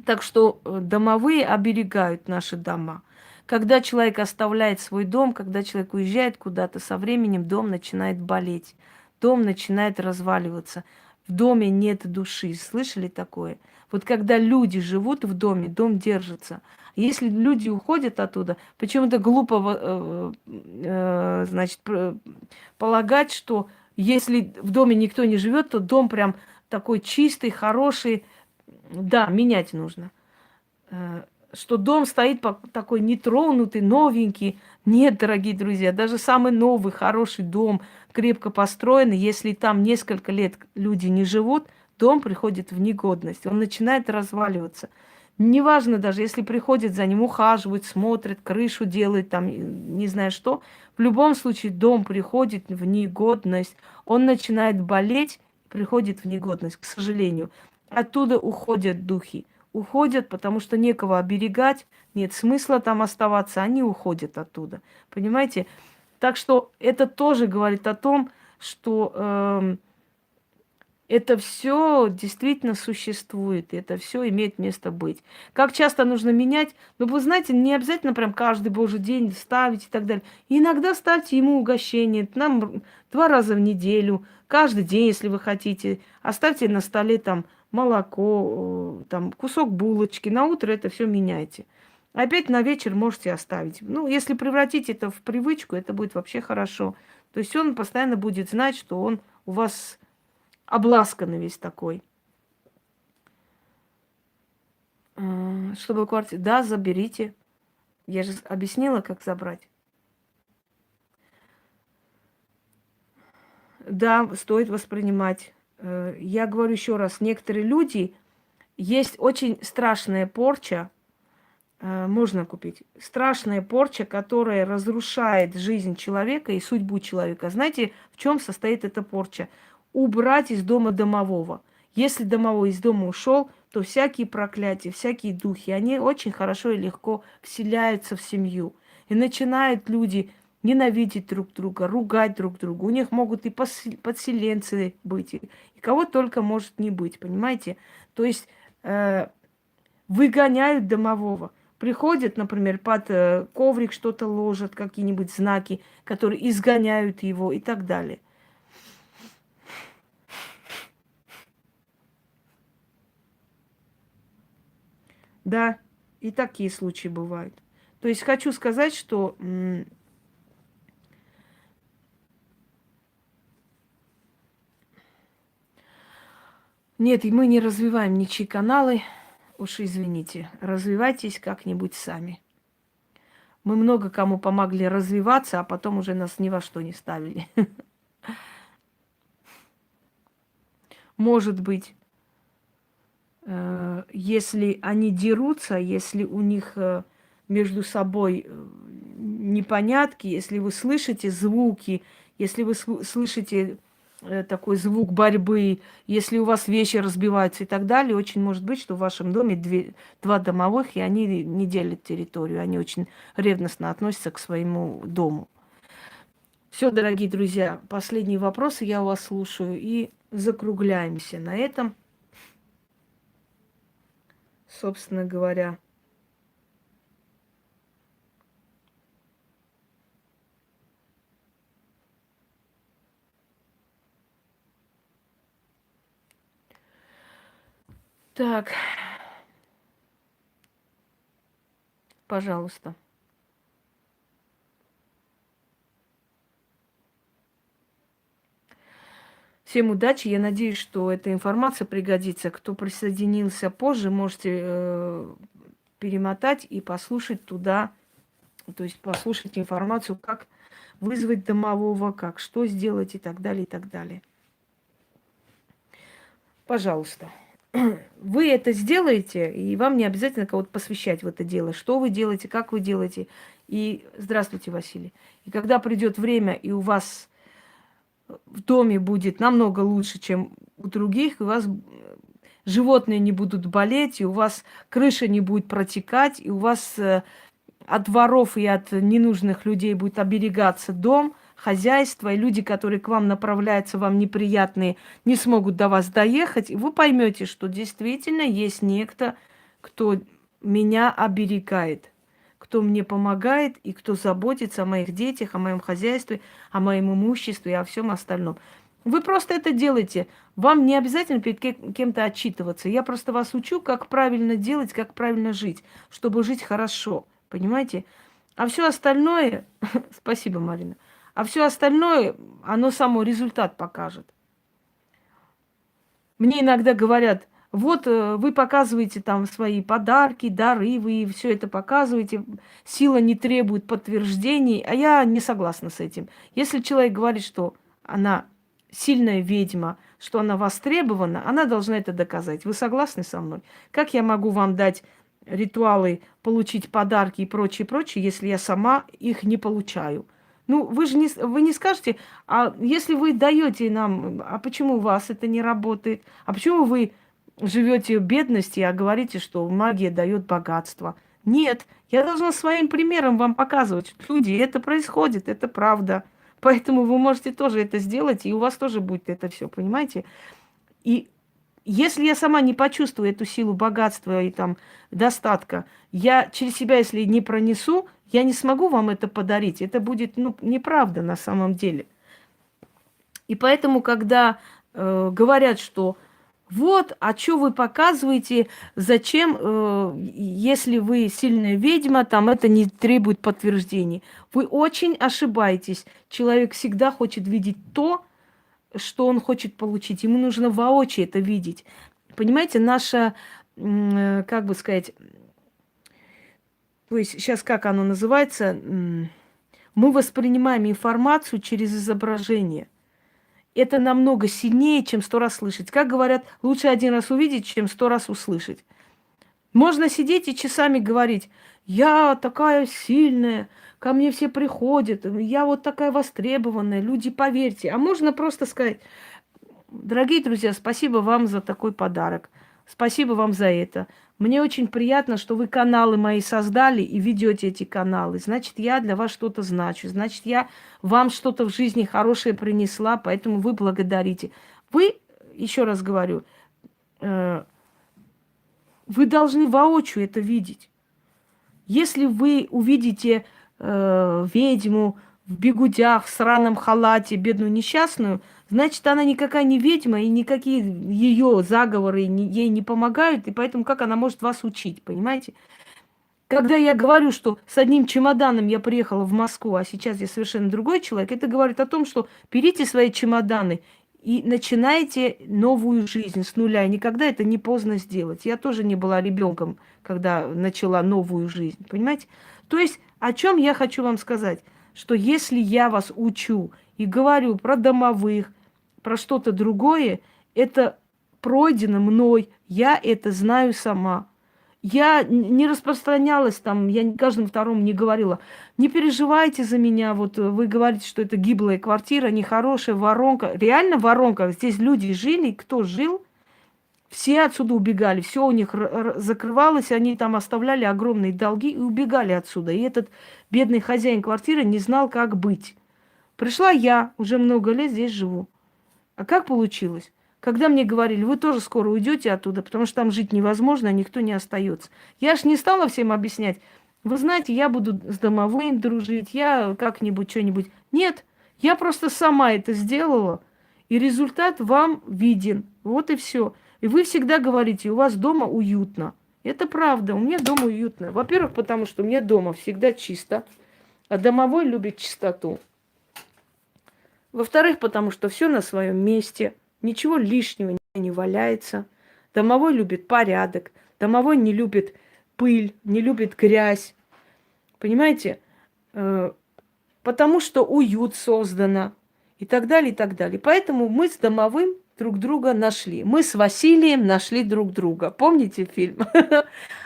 Так что домовые оберегают наши дома. Когда человек оставляет свой дом, когда человек уезжает куда-то, со временем дом начинает болеть, дом начинает разваливаться. В доме нет души. Слышали такое? Вот когда люди живут в доме, дом держится. Если люди уходят оттуда, почему-то глупо, значит, полагать, что если в доме никто не живет, то дом прям такой чистый, хороший. Да, менять нужно. Что дом стоит такой нетронутый, новенький. Нет, дорогие друзья, даже самый новый, хороший дом, крепко построенный, если там несколько лет люди не живут, дом приходит в негодность, он начинает разваливаться. Неважно даже, если приходят за ним, ухаживают, смотрят, крышу делают, там, не знаю что, в любом случае дом приходит в негодность, он начинает болеть, приходит в негодность, к сожалению. Оттуда уходят духи. Уходят, потому что некого оберегать, нет смысла там оставаться, они уходят оттуда. Понимаете? Так что это тоже говорит о том, что это все действительно существует, это все имеет место быть. Как часто нужно менять? Ну, вы знаете, не обязательно прям каждый божий день ставить и так далее. Иногда ставьте ему угощение, нам 2 раза в неделю, каждый день, если вы хотите. Оставьте на столе там молоко, там кусок булочки. На утро это все меняйте. Опять на вечер можете оставить. Ну, если превратить это в привычку, это будет вообще хорошо. То есть он постоянно будет знать, что он у вас обласканный весь такой. Чтобы квартиру... Да, заберите. Я же объяснила, как забрать. Да, стоит воспринимать. Я говорю еще раз, некоторые люди, есть очень страшная порча, можно купить. Страшная порча, которая разрушает жизнь человека и судьбу человека. Знаете, в чем состоит эта порча? Убрать из дома домового. Если домовой из дома ушел, то всякие проклятия, всякие духи, они очень хорошо и легко вселяются в семью. И начинают люди ненавидеть друг друга, ругать друг друга. У них могут и подселенцы быть, и кого только может не быть, понимаете? То есть выгоняют домового. Приходят, например, под коврик что-то ложат, какие-нибудь знаки, которые изгоняют его и так далее. Да, и такие случаи бывают. То есть хочу сказать, что нет, и мы не развиваем ничьи каналы. Уж извините, развивайтесь как-нибудь сами. Мы много кому помогли развиваться, а потом уже нас ни во что не ставили. Может быть, если они дерутся, если у них между собой непонятки, если вы слышите звуки, если вы слышите такой звук борьбы, если у вас вещи разбиваются и так далее, очень может быть, что в вашем доме два домовых, и они не делят территорию, они очень ревностно относятся к своему дому. Все, дорогие друзья, последние вопросы я у вас слушаю и закругляемся на этом, собственно говоря. Так, пожалуйста. Всем удачи. Я надеюсь, что эта информация пригодится. Кто присоединился позже, можете перемотать и послушать туда, то есть послушать информацию, как вызвать домового, как что сделать и так далее, и так далее. Пожалуйста. Вы это сделаете, и вам не обязательно кого-то посвящать в это дело. Что вы делаете, как вы делаете. И здравствуйте, Василий. И когда придет время, и у вас в доме будет намного лучше, чем у других, и у вас животные не будут болеть, и у вас крыша не будет протекать, и у вас от воров и от ненужных людей будет оберегаться дом, хозяйство, и люди, которые к вам направляются, вам неприятные, не смогут до вас доехать, и вы поймете, что действительно есть некто, кто меня оберегает, кто мне помогает и кто заботится о моих детях, о моем хозяйстве, о моем имуществе и о всем остальном. Вы просто это делаете. Вам не обязательно перед кем-то отчитываться. Я просто вас учу, как правильно делать, как правильно жить, чтобы жить хорошо. Понимаете? А все остальное... Спасибо, Марина. А все остальное, оно само результат покажет. Мне иногда говорят, вот вы показываете там свои подарки, дары, вы все это показываете, сила не требует подтверждений, а я не согласна с этим. Если человек говорит, что она сильная ведьма, что она востребована, она должна это доказать. Вы согласны со мной? Как я могу вам дать ритуалы, получить подарки и прочее, прочее, если я сама их не получаю? Ну, вы не скажете, а если вы даете нам, а почему у вас это не работает? А почему вы живете в бедности, а говорите, что магия дает богатство? Нет, я должна своим примером вам показывать. Люди, это происходит, это правда. Поэтому вы можете тоже это сделать, и у вас тоже будет это все, понимаете? И если я сама не почувствую эту силу богатства и там достатка, я через себя, если не пронесу, я не смогу вам это подарить. Это будет, неправда на самом деле. И поэтому, когда говорят, что вот, а что вы показываете, зачем, если вы сильная ведьма, там это не требует подтверждений. Вы очень ошибаетесь. Человек всегда хочет видеть то, что он хочет получить. Ему нужно воочию это видеть. Понимаете, наша, как бы сказать, то есть сейчас как оно называется, мы воспринимаем информацию через изображение. Это намного сильнее, чем 100 раз слышать. Как говорят, лучше 1 раз увидеть, чем 100 раз услышать. Можно сидеть и часами говорить, я такая сильная, ко мне все приходят, я вот такая востребованная, люди, поверьте. А можно просто сказать, дорогие друзья, спасибо вам за такой подарок, спасибо вам за это. Мне очень приятно, что вы каналы мои создали и ведете эти каналы. Значит, я для вас что-то значу. Значит, я вам что-то в жизни хорошее принесла, поэтому вы благодарите. Вы, еще раз говорю, вы должны воочию это видеть. Если вы увидите ведьму в бегудях, в сраном халате, бедную несчастную, значит, она никакая не ведьма, и никакие ее заговоры ей не помогают, и поэтому как она может вас учить, понимаете? Когда я говорю, что с одним чемоданом я приехала в Москву, а сейчас я совершенно другой человек, это говорит о том, что берите свои чемоданы и начинайте новую жизнь с нуля. И никогда это не поздно сделать. Я тоже не была ребенком, когда начала новую жизнь, понимаете? То есть, о чем я хочу вам сказать, что если я вас учу и говорю про домовых, про что-то другое, это пройдено мной, я это знаю сама. Я не распространялась там, я каждому второму не говорила, не переживайте за меня, вот вы говорите, что это гиблая квартира, нехорошая, воронка. Реально воронка, здесь люди жили, кто жил, все отсюда убегали, все у них закрывалось, они там оставляли огромные долги и убегали отсюда. И этот бедный хозяин квартиры не знал, как быть. Пришла я, уже много лет здесь живу. А как получилось? Когда мне говорили, вы тоже скоро уйдете оттуда, потому что там жить невозможно, а никто не остается. Я ж не стала всем объяснять. Вы знаете, я буду с домовым дружить, я как-нибудь что-нибудь. Нет, я просто сама это сделала, и результат вам виден. Вот и все. И вы всегда говорите, у вас дома уютно. Это правда, у меня дома уютно. Во-первых, потому что у меня дома всегда чисто, а домовой любит чистоту. Во-вторых, потому что все на своем месте, ничего лишнего не валяется. Домовой любит порядок, домовой не любит пыль, не любит грязь. Понимаете? Потому что уют создано и так далее, и так далее. Поэтому мы с домовым друг друга нашли. Мы с Василием нашли друг друга. Помните фильм?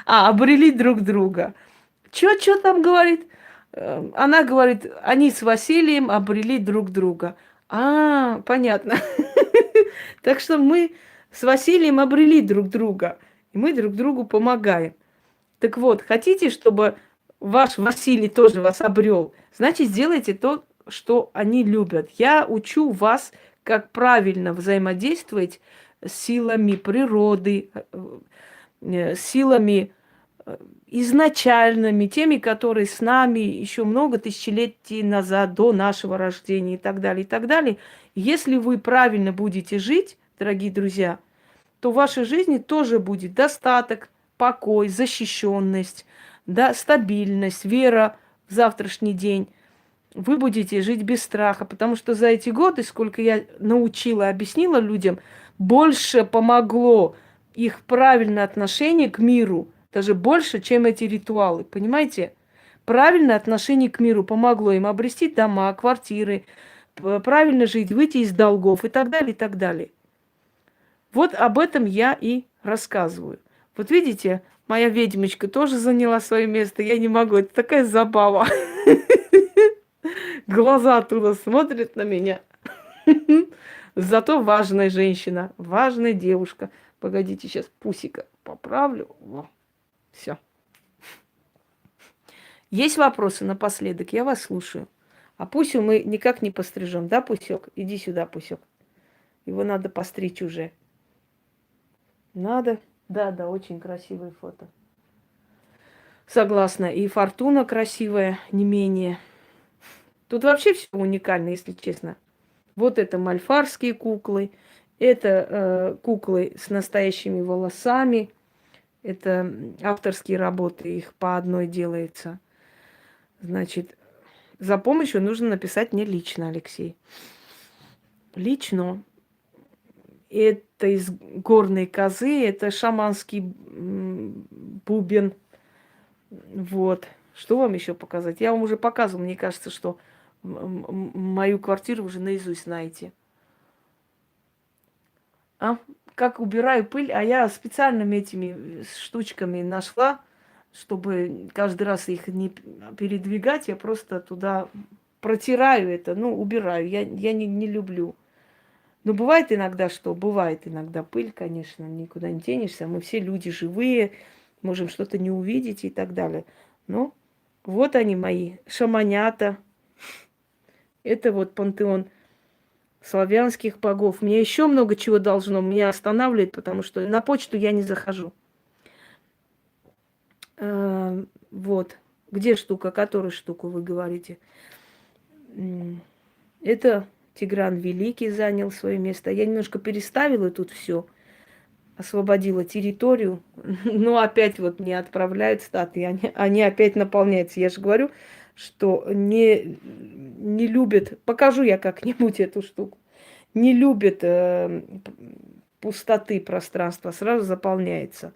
Обрели друг друга. Чё там говорит? Она говорит, они с Василием обрели друг друга. Понятно. Так что мы с Василием обрели друг друга. И мы друг другу помогаем. Так вот, хотите, чтобы ваш Василий тоже вас обрел? Значит, сделайте то, что они любят. Я учу вас, как правильно взаимодействовать с силами природы, силами изначальными, теми, которые с нами еще много тысячелетий назад, до нашего рождения и так далее, и так далее. Если вы правильно будете жить, дорогие друзья, то в вашей жизни тоже будет достаток, покой, защищенность, да, стабильность, вера в завтрашний день. Вы будете жить без страха, потому что за эти годы, сколько я научила, объяснила людям, больше помогло их правильное отношение к миру, даже больше, чем эти ритуалы, понимаете? Правильное отношение к миру помогло им обрести дома, квартиры, правильно жить, выйти из долгов и так далее, и так далее. Вот об этом я и рассказываю. Вот видите, моя ведьмочка тоже заняла свое место, я не могу, это такая забава. Глаза оттуда смотрят на меня. Зато важная женщина, важная девушка. Погодите, сейчас пусика поправлю. Все. Есть вопросы напоследок? Я вас слушаю. А Пусю мы никак не пострижем, да, Пусек? Иди сюда, Пусек. Его надо постричь уже. Надо? Да, очень красивые фото. Согласна. И фортуна красивая, не менее. Тут вообще все уникально, если честно. Вот это мальфарские куклы, это куклы с настоящими волосами. Это авторские работы, их по одной делается. Значит, за помощью нужно написать мне лично, Алексей. Лично. Это из горной козы, это шаманский бубен. Вот. Что вам еще показать? Я вам уже показывала, мне кажется, что мою квартиру уже наизусть знаете. Как убираю пыль, а я специальными этими штучками нашла, чтобы каждый раз их не передвигать, я просто туда протираю это, убираю. Я не люблю. Но бывает иногда что? Бывает иногда пыль, конечно, никуда не денешься. Мы все люди живые, можем что-то не увидеть и так далее. Но вот они мои, шаманята. Это вот пантеон славянских богов. Мне еще много чего должно. Меня останавливает, потому что на почту я не захожу. Вот. Где штука? Которую штуку вы говорите? Это Тигран Великий занял свое место. Я немножко переставила тут все, освободила территорию, но опять вот не отправляют статы, они опять наполняются. Я же говорю, что не любят, покажу я как-нибудь эту штуку, не любят пустоты пространства, сразу заполняется.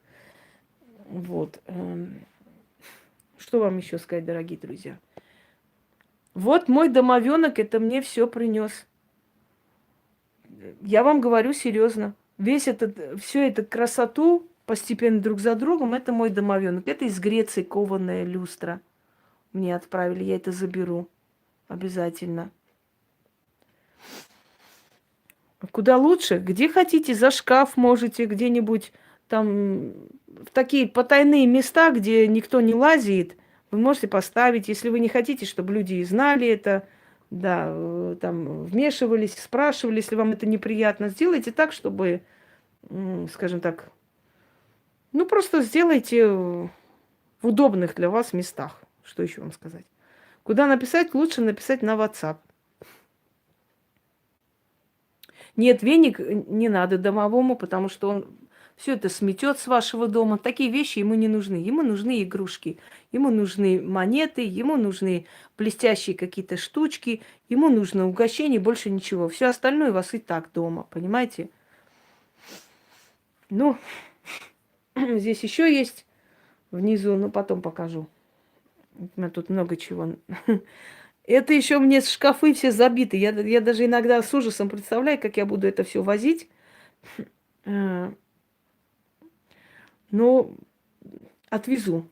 Вот. Что вам еще сказать, дорогие друзья? Вот мой домовенок это мне все принес. Я вам говорю серьезно. Всю эту красоту постепенно друг за другом, это мой домовенок. Это из Греции кованая люстра. Мне отправили, я это заберу. Обязательно. Куда лучше? Где хотите, за шкаф можете, где-нибудь там в такие потайные места, где никто не лазит, вы можете поставить, если вы не хотите, чтобы люди знали это, да, там вмешивались, спрашивали, если вам это неприятно, сделайте так, чтобы, скажем так, ну просто сделайте в удобных для вас местах. Что еще вам сказать? Куда написать? Лучше написать на WhatsApp. Нет, веник не надо домовому, потому что он все это сметет с вашего дома. Такие вещи ему не нужны. Ему нужны игрушки, ему нужны монеты, ему нужны блестящие какие-то штучки, ему нужно угощение, больше ничего. Все остальное у вас и так дома, понимаете? Ну, здесь еще есть внизу, но потом покажу. У меня тут много чего. Это еще мне шкафы все забиты. Я даже иногда с ужасом представляю, как я буду это все возить. Но отвезу.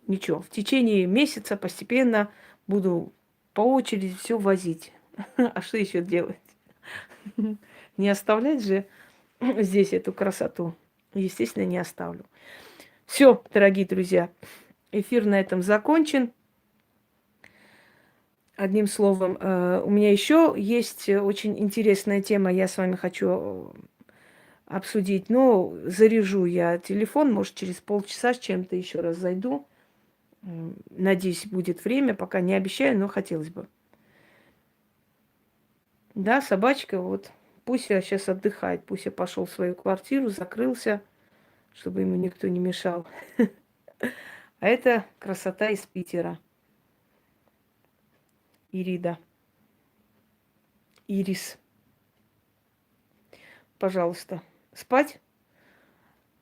Ничего. В течение месяца постепенно буду по очереди все возить. А что еще делать? Не оставлять же здесь эту красоту. Естественно, не оставлю. Все, дорогие друзья, эфир на этом закончен. Одним словом, у меня еще есть очень интересная тема, я с вами хочу обсудить. Но заряжу я телефон, может, через полчаса с чем-то еще раз зайду. Надеюсь, будет время, пока не обещаю, но хотелось бы. Да, собачка, вот, пусть я сейчас отдыхает, пусть я пошел в свою квартиру, закрылся, чтобы ему никто не мешал. А это красота из Питера. Ирида. Ирис. Пожалуйста. Спать?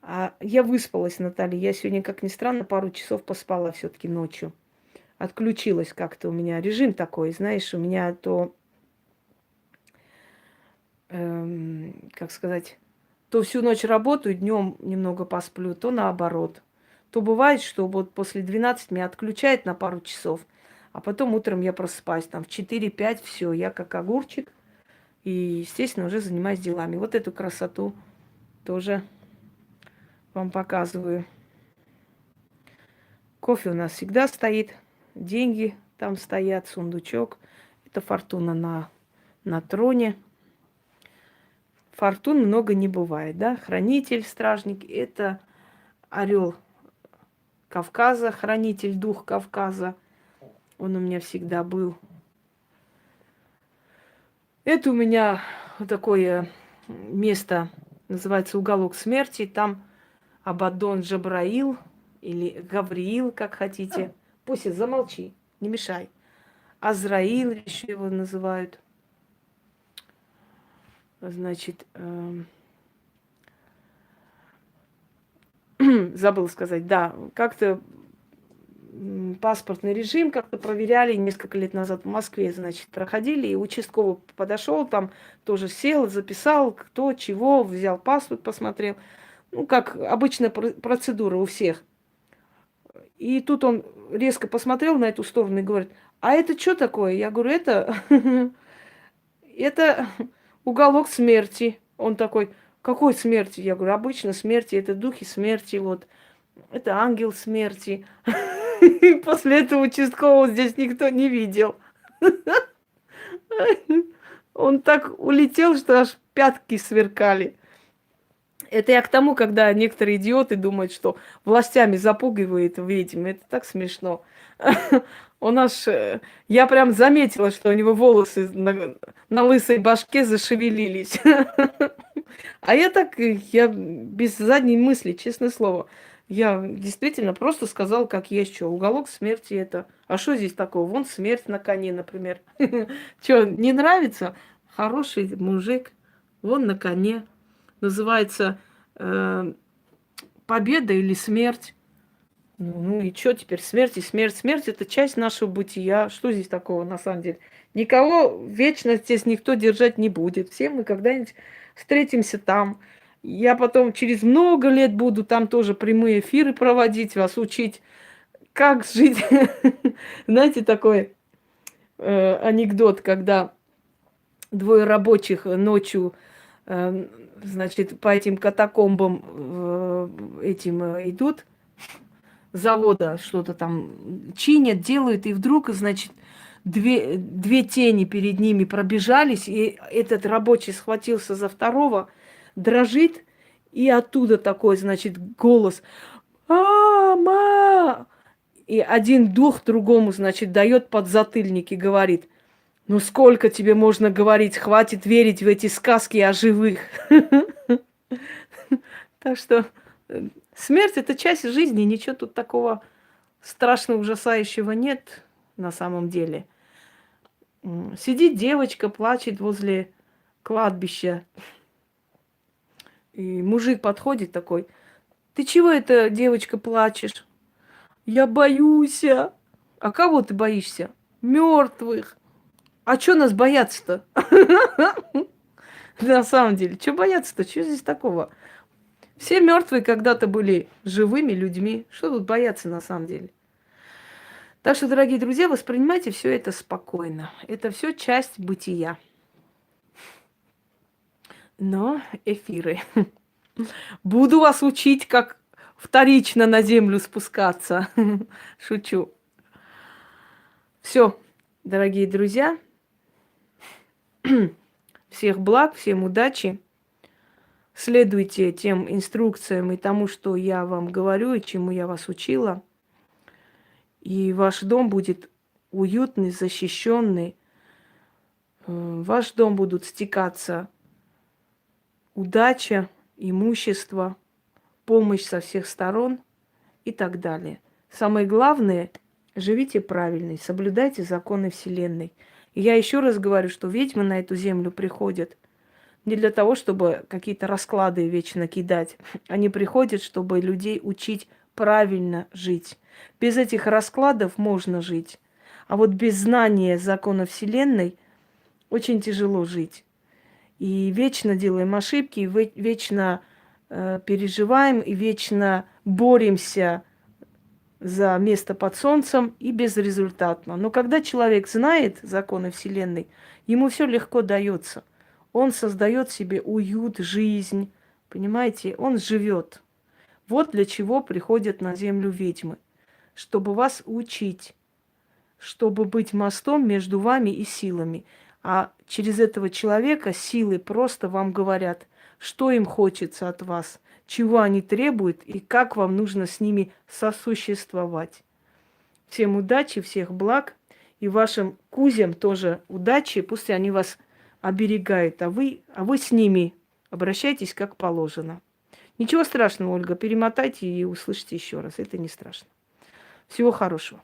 А я выспалась, Наталья. Я сегодня, как ни странно, пару часов поспала все-таки ночью. Отключилась как-то у меня. Режим такой, знаешь, у меня то, как сказать, то всю ночь работаю, днем немного посплю, то наоборот. То бывает, что вот после 12 меня отключает на пару часов, а потом утром я просыпаюсь, там в 4-5, все, я как огурчик. И, естественно, уже занимаюсь делами. Вот эту красоту тоже вам показываю. Кофе у нас всегда стоит, деньги там стоят, сундучок. Это фортуна на троне. Фортун много не бывает, да? Хранитель, стражник – это орел Кавказа, хранитель, дух Кавказа. Он у меня всегда был. Это у меня такое место, называется уголок смерти. Там Абаддон Джабраил или Гавриил, как хотите. Пусть замолчи, не мешай. Азраил еще его называют. Значит, забыл сказать, да, как-то паспортный режим как-то проверяли несколько лет назад в Москве, значит, проходили, и участковый подошел, там тоже сел, записал, кто, чего, взял паспорт, посмотрел. Ну, как обычная процедура у всех. И тут он резко посмотрел на эту сторону и говорит: а это что такое? Я говорю: это уголок смерти. Он такой: какой смерти? Я говорю: обычно смерти, это духи смерти, вот. Это ангел смерти. И после этого участкового здесь никто не видел. Он так улетел, что аж пятки сверкали. Это я к тому, когда некоторые идиоты думают, что властями запугивает ведьм. Это так смешно. У нас, я прям заметила, что у него волосы на лысой башке зашевелились. А я так, я без задней мысли, честное слово. Я действительно просто сказала, как есть, что уголок смерти это. А что здесь такого? Вон смерть на коне, например. Что, не нравится? Хороший мужик, вон на коне. Называется победа или смерть. Ну и что теперь? Смерть и смерть. Смерть это часть нашего бытия. Что здесь такого на самом деле? Никого вечно здесь никто держать не будет. Все мы когда-нибудь встретимся там. Я потом через много лет буду там тоже прямые эфиры проводить, вас учить, как жить. Знаете, такой анекдот, когда двое рабочих ночью, значит, по этим катакомбам этим идут, завода что-то там чинят, делают, и вдруг, значит, две тени перед ними пробежались, и этот рабочий схватился за второго, дрожит, и оттуда такой, значит, голос «Мама!» И один дух другому, значит, дает подзатыльник и говорит: ну сколько тебе можно говорить, хватит верить в эти сказки о живых. Так что смерть это часть жизни, ничего тут такого страшного, ужасающего нет на самом деле. Сидит девочка, плачет возле кладбища. И мужик подходит такой: ты чего это, девочка, плачешь? Я боюсь. А кого ты боишься? Мертвых. А что нас бояться-то? На самом деле, что бояться-то? Что здесь такого? Все мертвые когда-то были живыми людьми. Что тут бояться на самом деле? Так что, дорогие друзья, воспринимайте все это спокойно. Это все часть бытия. Но эфиры. Буду вас учить, как вторично на землю спускаться. Шучу. Все, дорогие друзья. Всех благ, всем удачи. Следуйте тем инструкциям и тому, что я вам говорю и чему я вас учила. И ваш дом будет уютный, защищенный. В ваш дом будут стекаться удача, имущество, помощь со всех сторон и так далее. Самое главное, живите правильно, соблюдайте законы Вселенной. И я еще раз говорю, что ведьмы на эту землю приходят не для того, чтобы какие-то расклады вечно кидать. Они приходят, чтобы людей учить правильно жить. Без этих раскладов можно жить. А вот без знания закона Вселенной очень тяжело жить. И вечно делаем ошибки, и вечно переживаем, и вечно боремся за место под солнцем и безрезультатно. Но когда человек знает законы Вселенной, ему все легко дается. Он создает себе уют, жизнь, понимаете? Он живет. Вот для чего приходят на землю ведьмы. Чтобы вас учить, чтобы быть мостом между вами и силами. А через этого человека силы просто вам говорят, что им хочется от вас, чего они требуют и как вам нужно с ними сосуществовать. Всем удачи, всех благ. И вашим кузям тоже удачи. Пусть они вас оберегают, а вы с ними обращайтесь как положено. Ничего страшного, Ольга, перемотайте и услышите еще раз. Это не страшно. Всего хорошего.